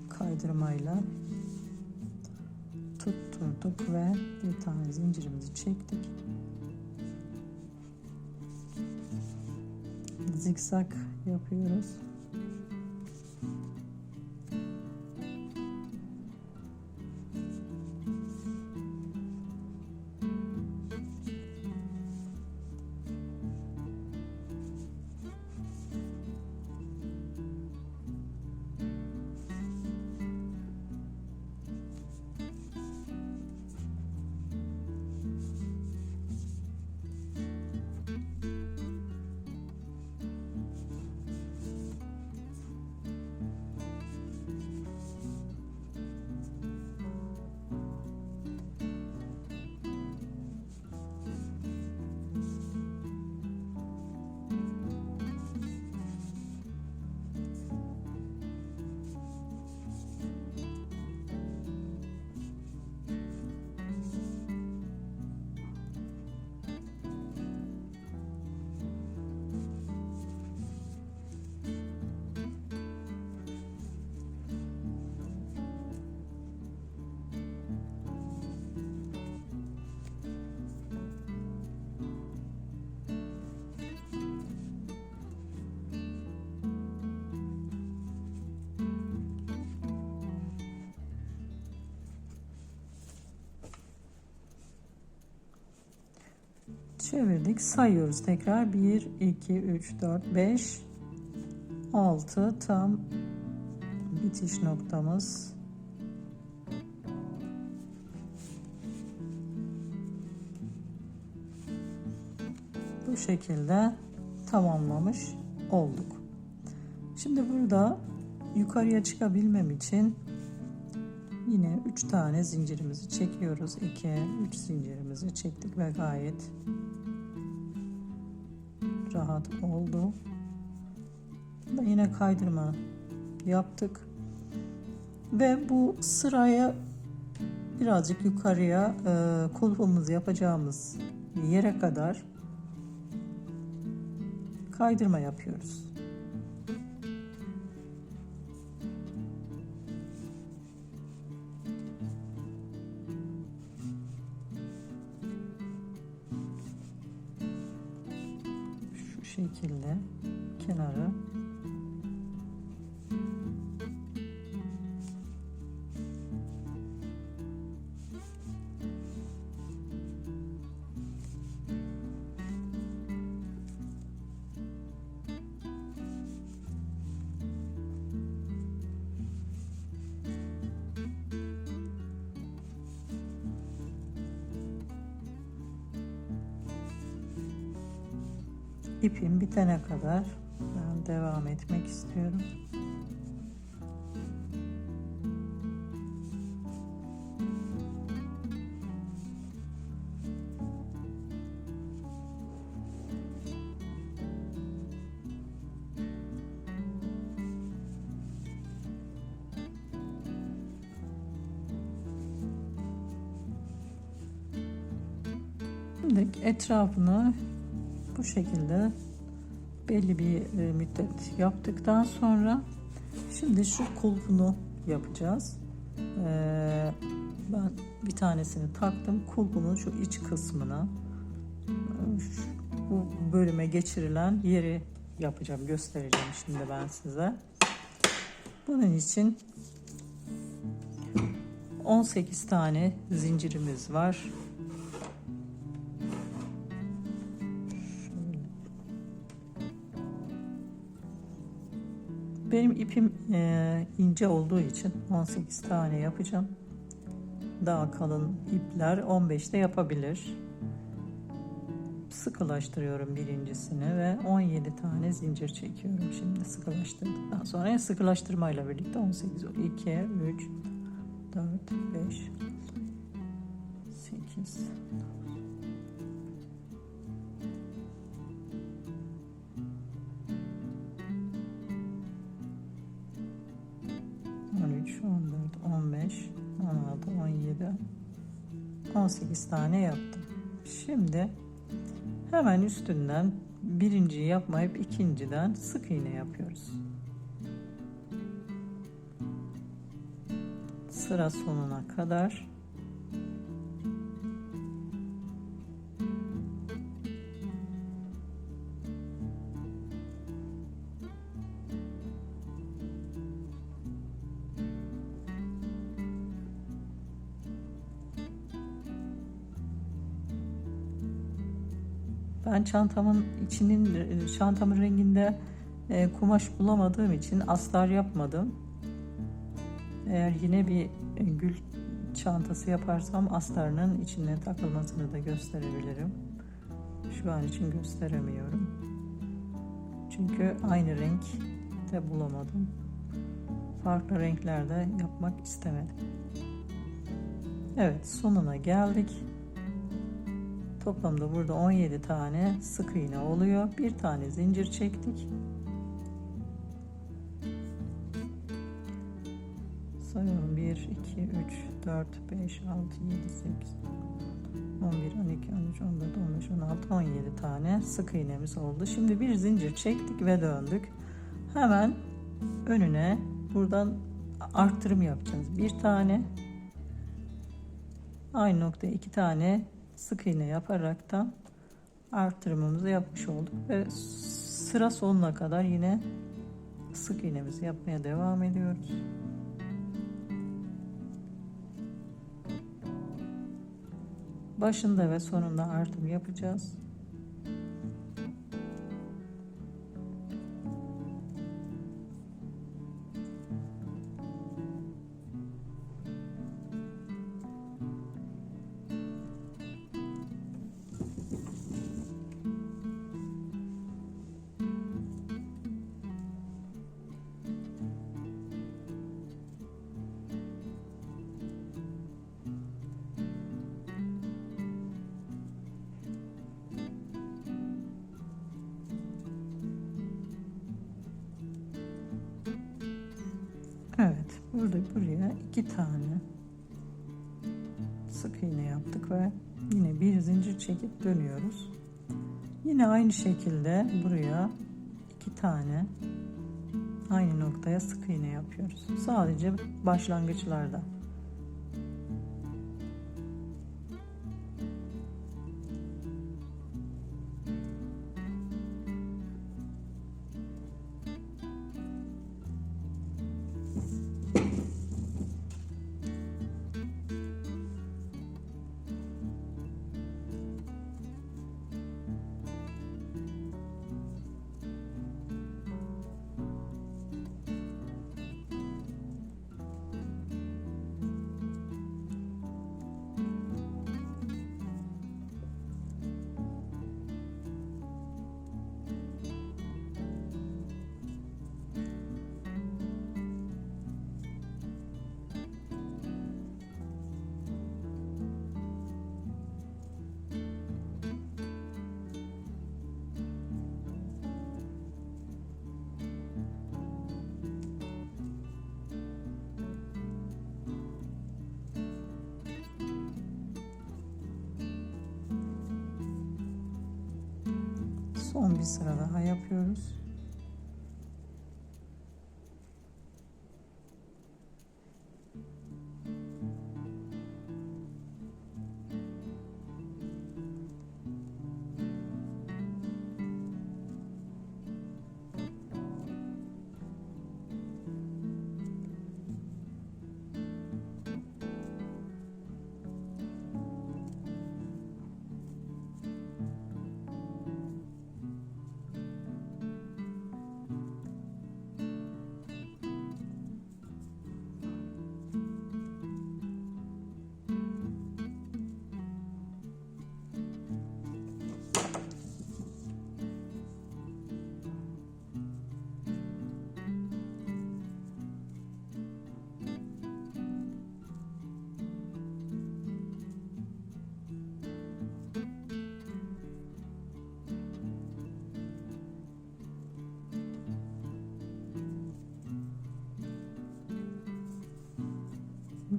Kaydırmayla tutturduk ve bir tane zincirimizi çektik. Zikzak yapıyoruz. Çevirdik. Sayıyoruz tekrar. 1, 2, 3, 4, 5, 6 tam bitiş noktamız. Bu şekilde tamamlamış olduk. Şimdi burada yukarıya çıkabilmem için yine 3 tane zincirimizi çekiyoruz. 2, 3 zincirimizi çektik ve gayet rahat oldu. Burada yine kaydırma yaptık. Ve bu sıraya birazcık yukarıya kulpumuzu yapacağımız yere kadar kaydırma yapıyoruz. Şu şekilde kenarı ipim bitene kadar ben devam etmek istiyorum. Şimdi etrafını bu şekilde belli bir müddet yaptıktan sonra şimdi şu kulpunu yapacağız. Ben bir tanesini taktım. Kulpunun şu iç kısmına bu bölüme geçirilen yeri yapacağım, göstereceğim şimdi ben size. Bunun için 18 tane zincirimiz var. Benim ipim ince olduğu için 18 tane yapacağım. Daha kalın ipler 15'te yapabilir. Sıkılaştırıyorum birincisini ve 17 tane zincir çekiyorum. Şimdi sıkılaştırdıktan sonra sıkılaştırmayla birlikte 18, 2, 3, 4, 5, 8, 13, 14, 15, 16, 17, 18 tane yaptım. Şimdi hemen üstünden birinciyi yapmayıp ikinciden sık iğne yapıyoruz. Sıra sonuna kadar. Ben çantamın çantamın renginde kumaş bulamadığım için astar yapmadım. Eğer yine bir gül çantası yaparsam astarının içine takılmasını da gösterebilirim. Şu an için gösteremiyorum. Çünkü aynı renk de bulamadım. Farklı renklerde yapmak istemedim. Evet, sonuna geldik. Toplamda burada 17 tane sık iğne oluyor. Bir tane zincir çektik. Sayıyorum: 1, 2, 3, 4, 5, 6, 7, 8, 11, 12, 13, 14, 15, 16, 17 tane sık iğnemiz oldu. Şimdi bir zincir çektik ve döndük. Hemen önüne buradan arttırım yapacağız. Bir tane, aynı noktaya 2 tane sık iğne yaparaktan arttırımımızı yapmış olduk ve sıra sonuna kadar yine sık iğnemizi yapmaya devam ediyoruz. Başında ve sonunda artırım yapacağız. Evet, buraya 2 tane sık iğne yaptık ve yine bir zincir çekip dönüyoruz. Yine aynı şekilde buraya 2 tane aynı noktaya sık iğne yapıyoruz. Sadece başlangıçlarda. Son bir sıra daha yapıyoruz.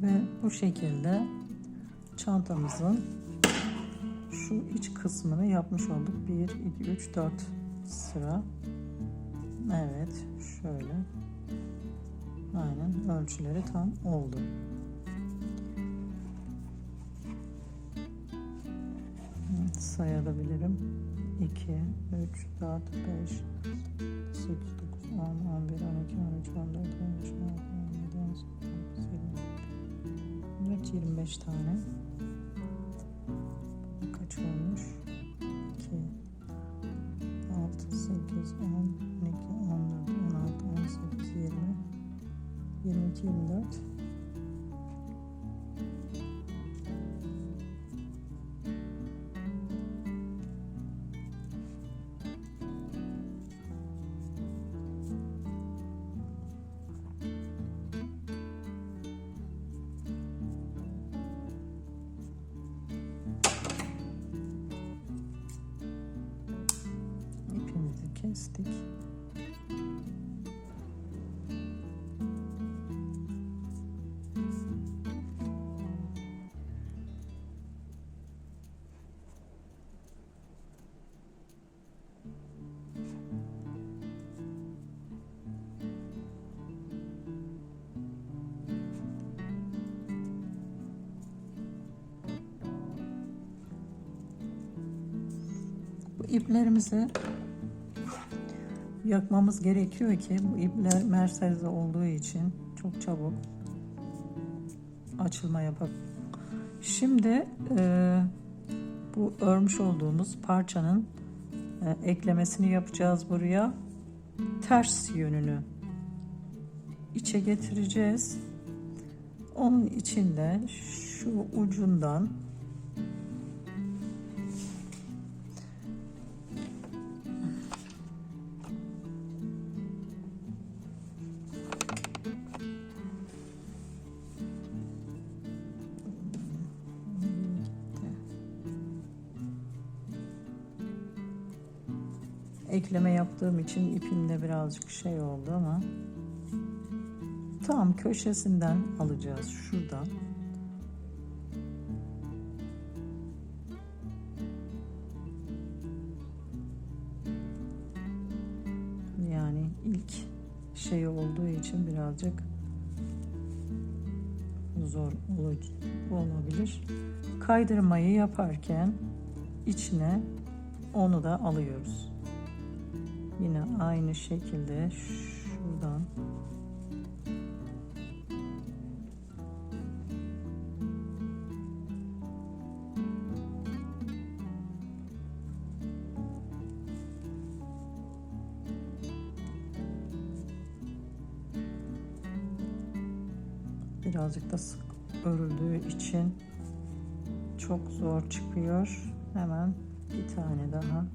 Ve bu şekilde çantamızın şu iç kısmını yapmış olduk. 1, 2, 3, 4 sıra. Evet, şöyle. Aynen, ölçüleri tam oldu. Evet, sayabilirim. 2, 3, 4, 5, 8, 9, 10, 11, 12, 13, 14, 15, 16, 17, 18, 19, 20. 25 tane. Kaç olmuş? 2, 6, 8, 10, 12, 14, 16, 18, 20, 22, 24. İpimizi kestik. Bu iplerimizi yakmamız gerekiyor ki bu ipler merserize olduğu için çok çabuk açılma yapar. Şimdi bu örmüş olduğumuz parçanın eklemesini yapacağız buraya. Ters yönünü içe getireceğiz. Onun için de şu ucundan ekleme yaptığım için ipimde birazcık şey oldu ama tam köşesinden alacağız, şuradan. Yani ilk şey olduğu için birazcık zor olabilir. Kaydırmayı yaparken içine onu da alıyoruz. Yine aynı şekilde şuradan birazcık da sık örüldüğü için çok zor çıkıyor. Hemen bir tane daha.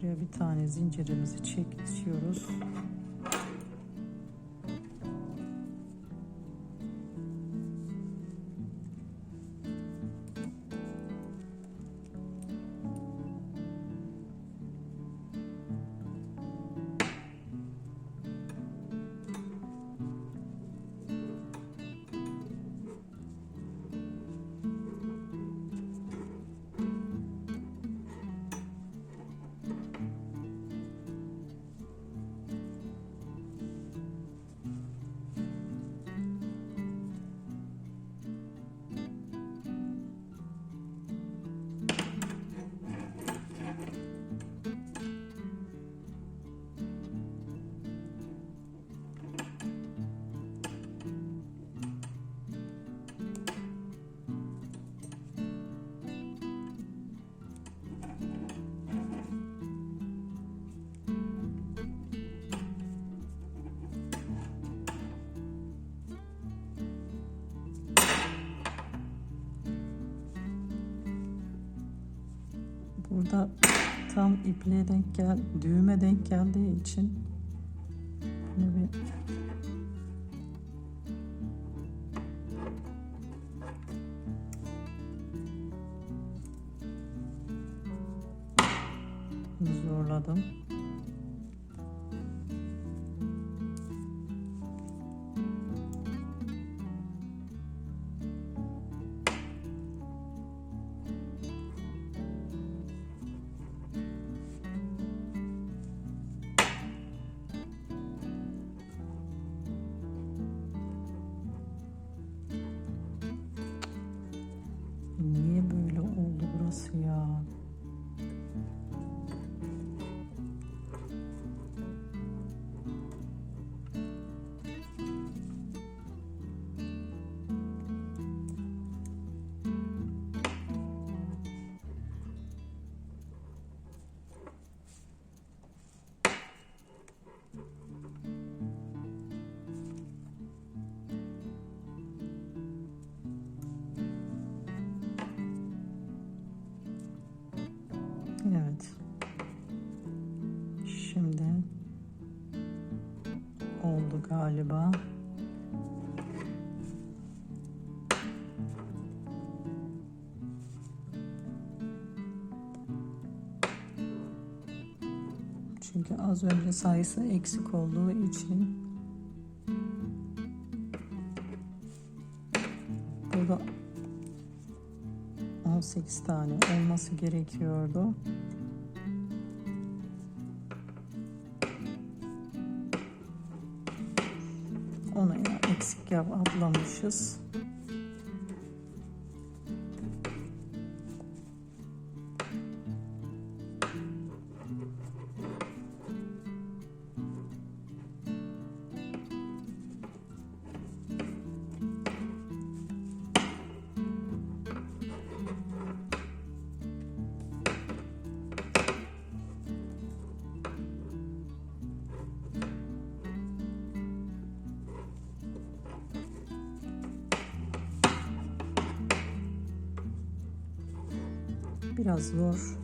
Buraya bir tane zincirimizi çekiyoruz. Burada tam ipliğe düğüme denk geldiği için bunu bir zorladım. Niye böyle oldu burası ya? Evet. Şimdi oldu galiba. Çünkü az önce sayısı eksik olduğu için burada 18 tane olması gerekiyordu. Ona ya eksik atlamışız. Biraz zor.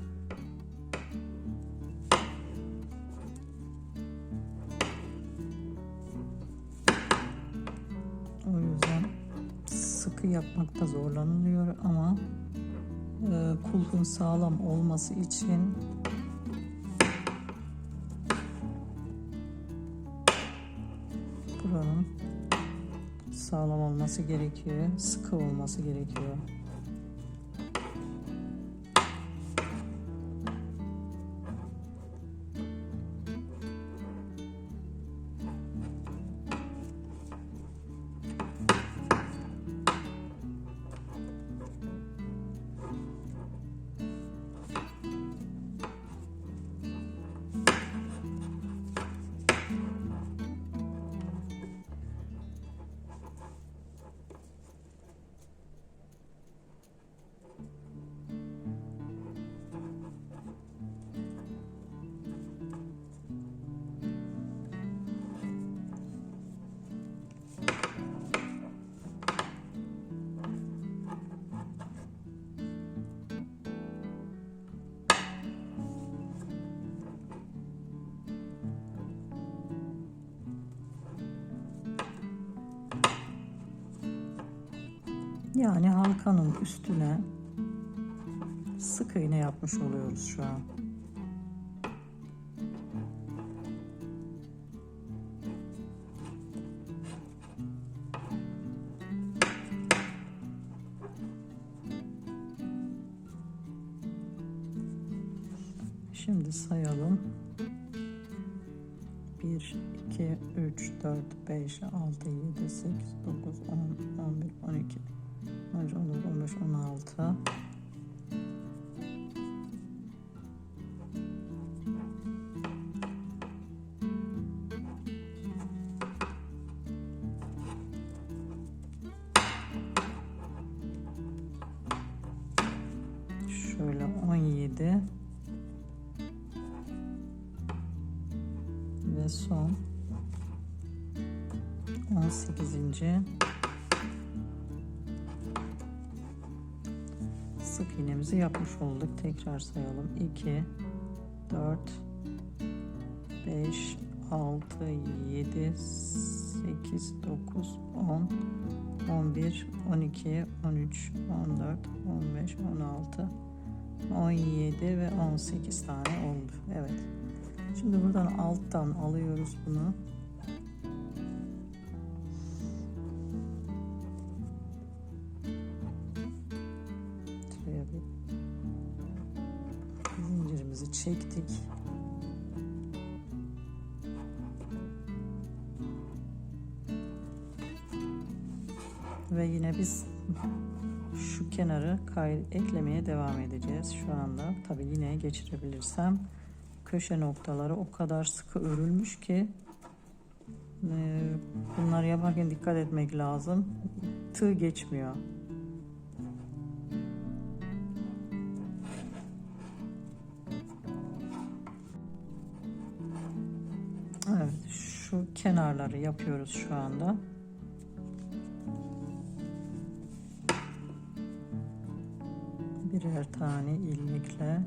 O yüzden sıkı yapmakta zorlanılıyor ama kulpun sağlam olması için buranın sağlam olması gerekiyor, sıkı olması gerekiyor. Yani halkanın üstüne sık iğne yapmış oluyoruz şu an. Şimdi sayalım. 1, 2, 3, 4, 5, 6, 7, 8, 9, 10, 11, 12, 13, 14, 15, 16. Şöyle 17 ve son 18. sık iğnemizi yapmış olduk. Tekrar sayalım. 2, 4, 5, 6, 7, 8, 9, 10, 11, 12, 13, 14, 15, 16, 17 ve 18 tane oldu. Evet. Şimdi buradan alttan alıyoruz bunu. Şuraya bir zincirimizi çektik. Ve yine biz şu kenarı eklemeye devam edeceğiz şu anda. Tabii yine geçirebilirsem. Köşe noktaları o kadar sıkı örülmüş ki bunları yaparken dikkat etmek lazım. Tığ geçmiyor. Evet, şu kenarları yapıyoruz şu anda. Birer tane ilmekle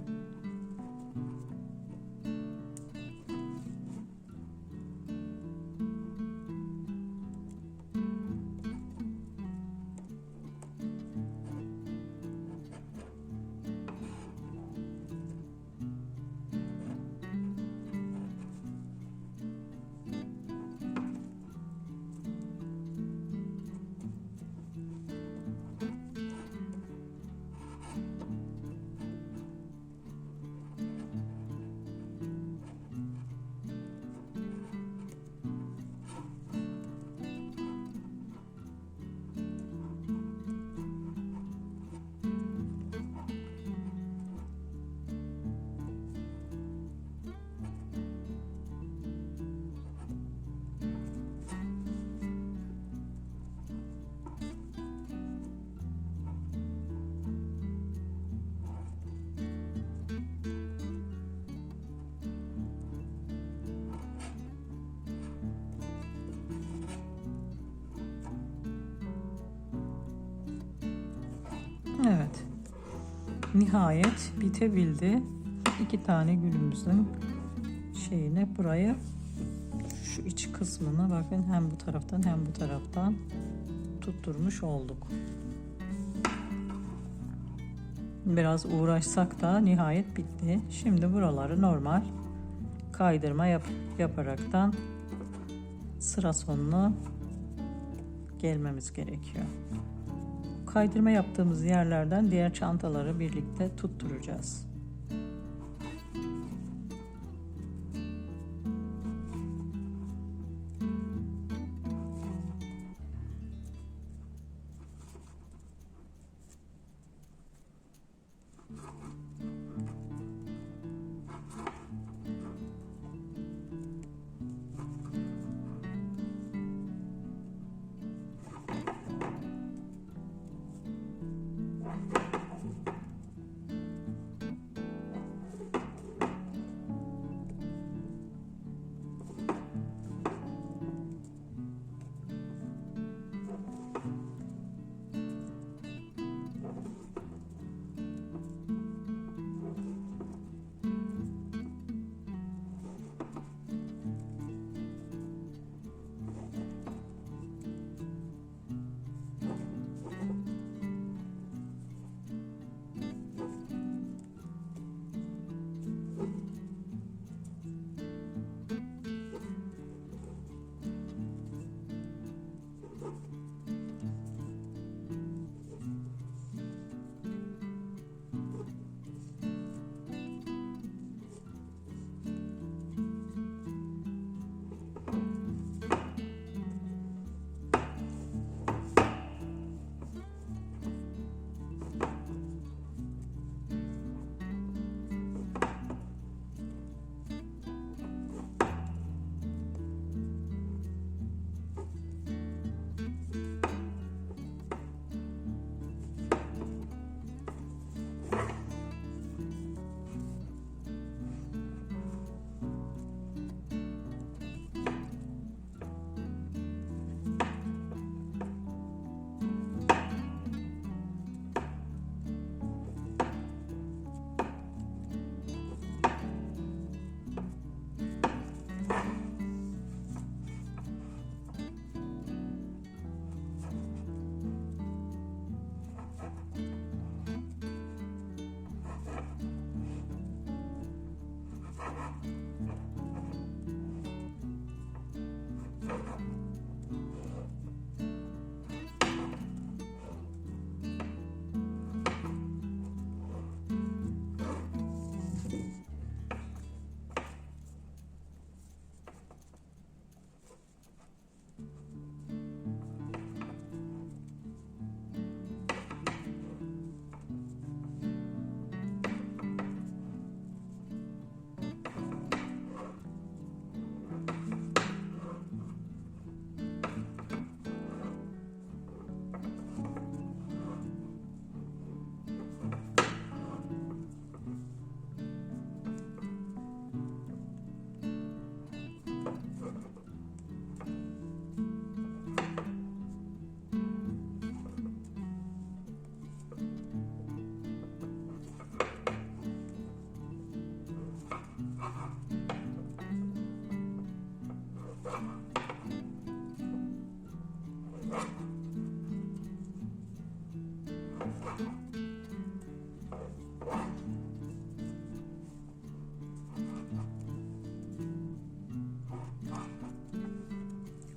evet. Nihayet bitebildi. 2 tane gülümüzün şeyine burayı şu iç kısmına bakın hem bu taraftan hem bu taraftan tutturmuş olduk. Biraz uğraşsak da nihayet bitti. Şimdi buraları normal kaydırma yaparaktan sıra sonuna gelmemiz gerekiyor. Kaydırma yaptığımız yerlerden diğer çantaları birlikte tutturacağız.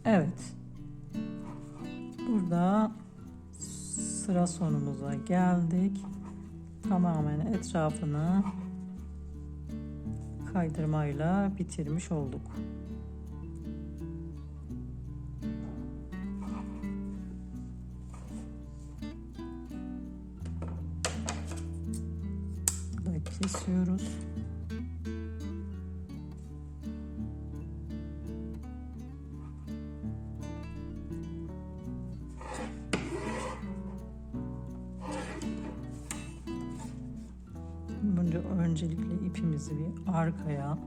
Evet. Burada sıra sonumuza geldik. Tamamen etrafını kaydırmayla bitirmiş olduk. Burada kesiyoruz. Öncelikle ipimizi bir arkaya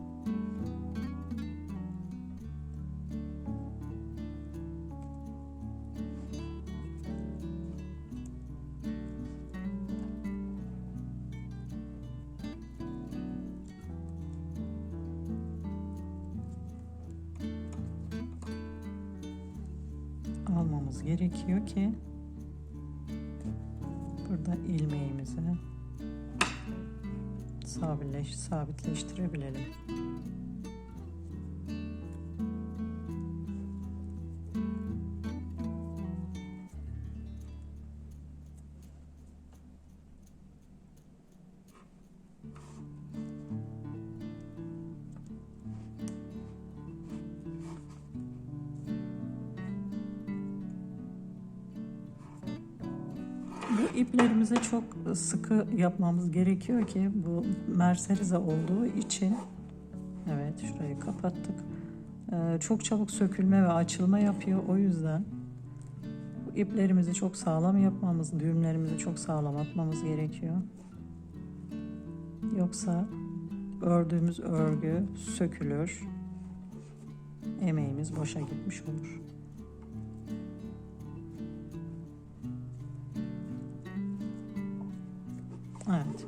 almamız gerekiyor ki burada ilmeğimizi sabitleştirebilelim. Bu iplerimizi çok sıkı yapmamız gerekiyor ki bu merserize olduğu için. Evet, şurayı kapattık. Çok çabuk sökülme ve açılma yapıyor. O yüzden bu iplerimizi çok sağlam yapmamız, düğümlerimizi çok sağlam atmamız gerekiyor. Yoksa ördüğümüz örgü sökülür. Emeğimiz boşa gitmiş olur. Evet.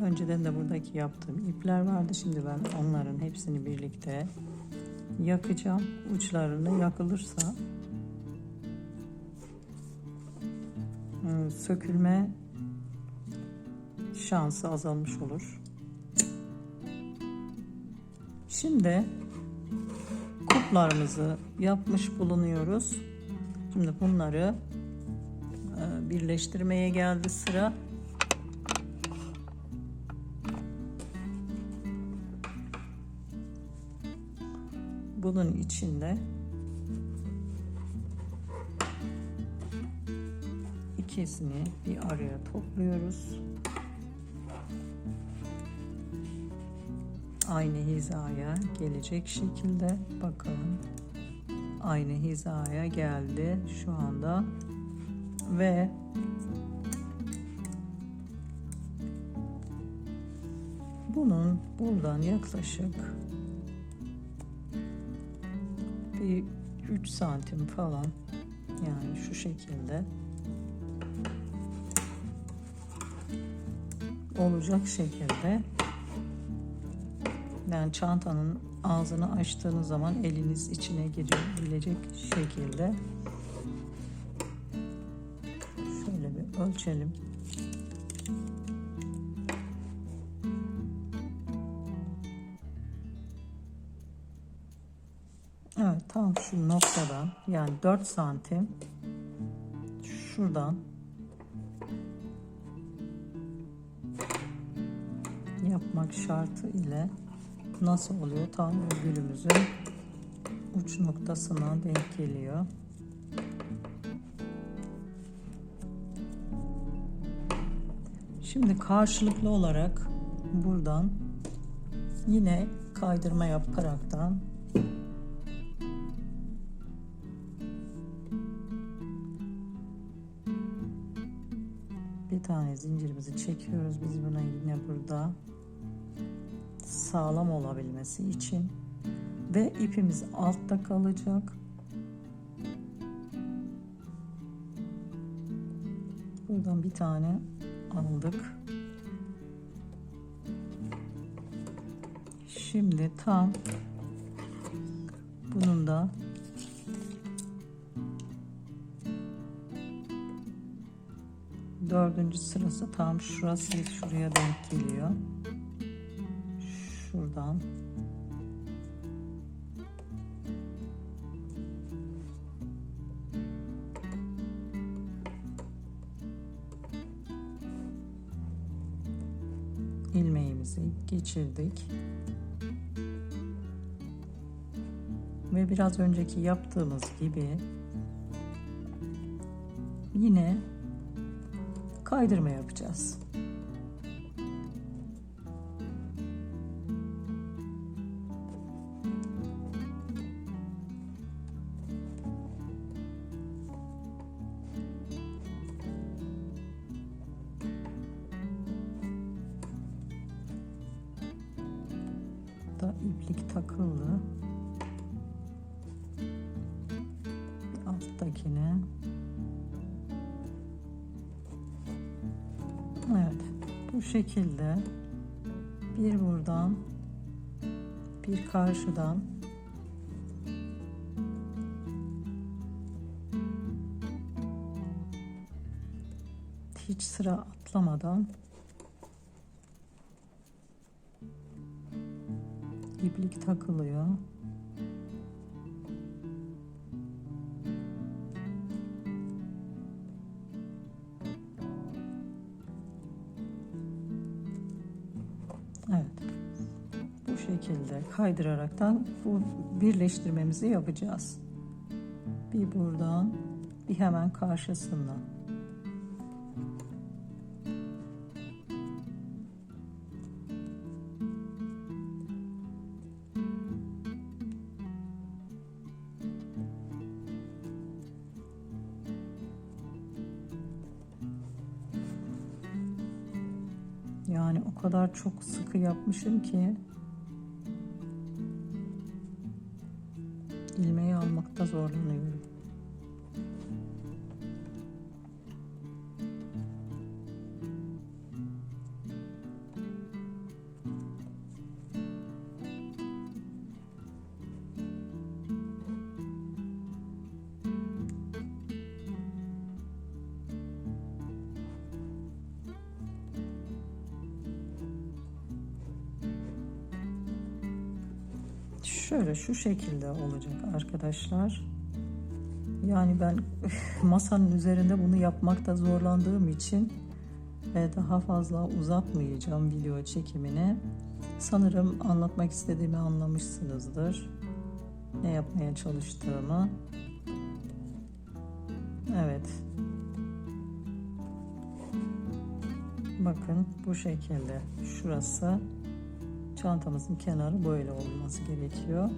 Önceden de buradaki yaptığım ipler vardı. Şimdi ben onların hepsini birlikte yakacağım. Uçlarını yakılırsa sökülme şansı azalmış olur. Şimdi kuplarımızı yapmış bulunuyoruz. Şimdi bunları birleştirmeye geldi sıra. Bunun içinde ikisini bir araya topluyoruz. Aynı hizaya gelecek şekilde bakalım. Aynı hizaya geldi şu anda ve bunun buradan yaklaşık bir 3 santim falan, yani şu şekilde olacak şekilde, yani çantanın ağzını açtığınız zaman eliniz içine girebilecek şekilde şöyle bir ölçelim. Evet, tam şu noktadan, yani 4 santim şuradan yapmak şartı ile nasıl oluyor? Tam örgümüzün uç noktasına denk geliyor. Şimdi karşılıklı olarak buradan yine kaydırma yaparaktan bir tane zincirimizi çekiyoruz. Biz buna yine burada sağlam olabilmesi için ve ipimiz altta kalacak. Buradan bir tane aldık. Şimdi tam bunun da Dördüncü sırası tam şurası, şuraya denk geliyor. Şuradan ilmeğimizi geçirdik ve biraz önceki yaptığımız gibi yine kaydırma yapacağız. Da iplik takıldı. Alttakine. Evet, bu şekilde bir buradan bir karşıdan hiç sıra atlamadan iplik takılıyor. Evet. Bu şekilde kaydıraraktan bu birleştirmemizi yapacağız. Bir buradan, bir hemen karşısından. Yani o kadar çok sıkı yapmışım ki ilmeği almakta zorlanıyorum. Şöyle şu şekilde olacak arkadaşlar. Yani ben masanın üzerinde bunu yapmakta zorlandığım için daha fazla uzatmayacağım video çekimini. Sanırım anlatmak istediğimi anlamışsınızdır. Ne yapmaya çalıştığımı. Evet. Bakın bu şekilde. Şurası. Çantamızın kenarı böyle olması gerekiyor.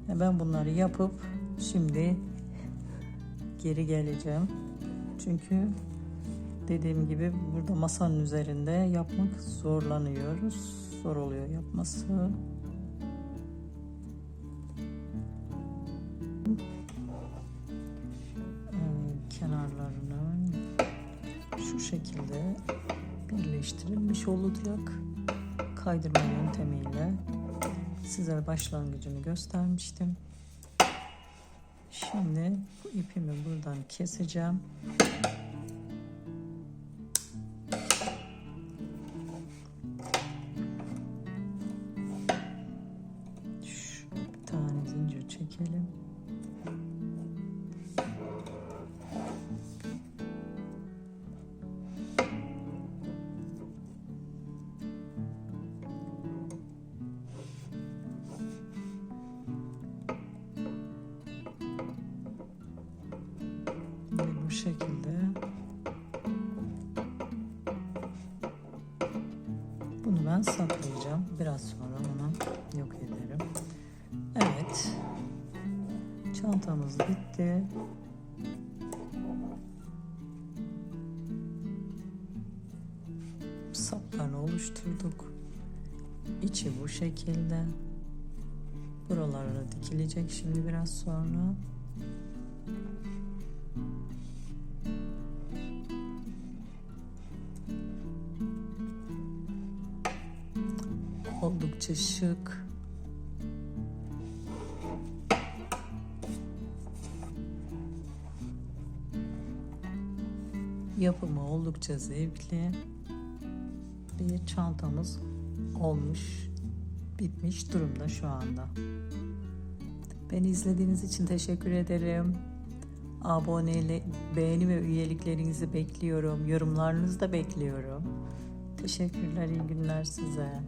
Ben bunları yapıp şimdi geri geleceğim. Çünkü dediğim gibi burada masanın üzerinde yapmak zorlanıyoruz. Zor oluyor yapması. Kenarlarını şu şekilde birleştirilmiş olacak. Kaydırma yöntemiyle size başlangıcını göstermiştim. Şimdi bu ipimi buradan keseceğim. Şu bir tane zincir çekelim. Bu şekilde bunu ben saklayacağım. Biraz sonra onu yok ederim. Evet. Çantamız bitti. Saplarını oluşturduk. İçi bu şekilde. Buraları dikilecek şimdi biraz sonra. Oldukça şık. Yapımı oldukça zevkli bir çantamız olmuş, bitmiş durumda şu anda. Beni izlediğiniz için teşekkür ederim. Beğeni ve üyeliklerinizi bekliyorum. Yorumlarınızı da bekliyorum. Teşekkürler, iyi günler size.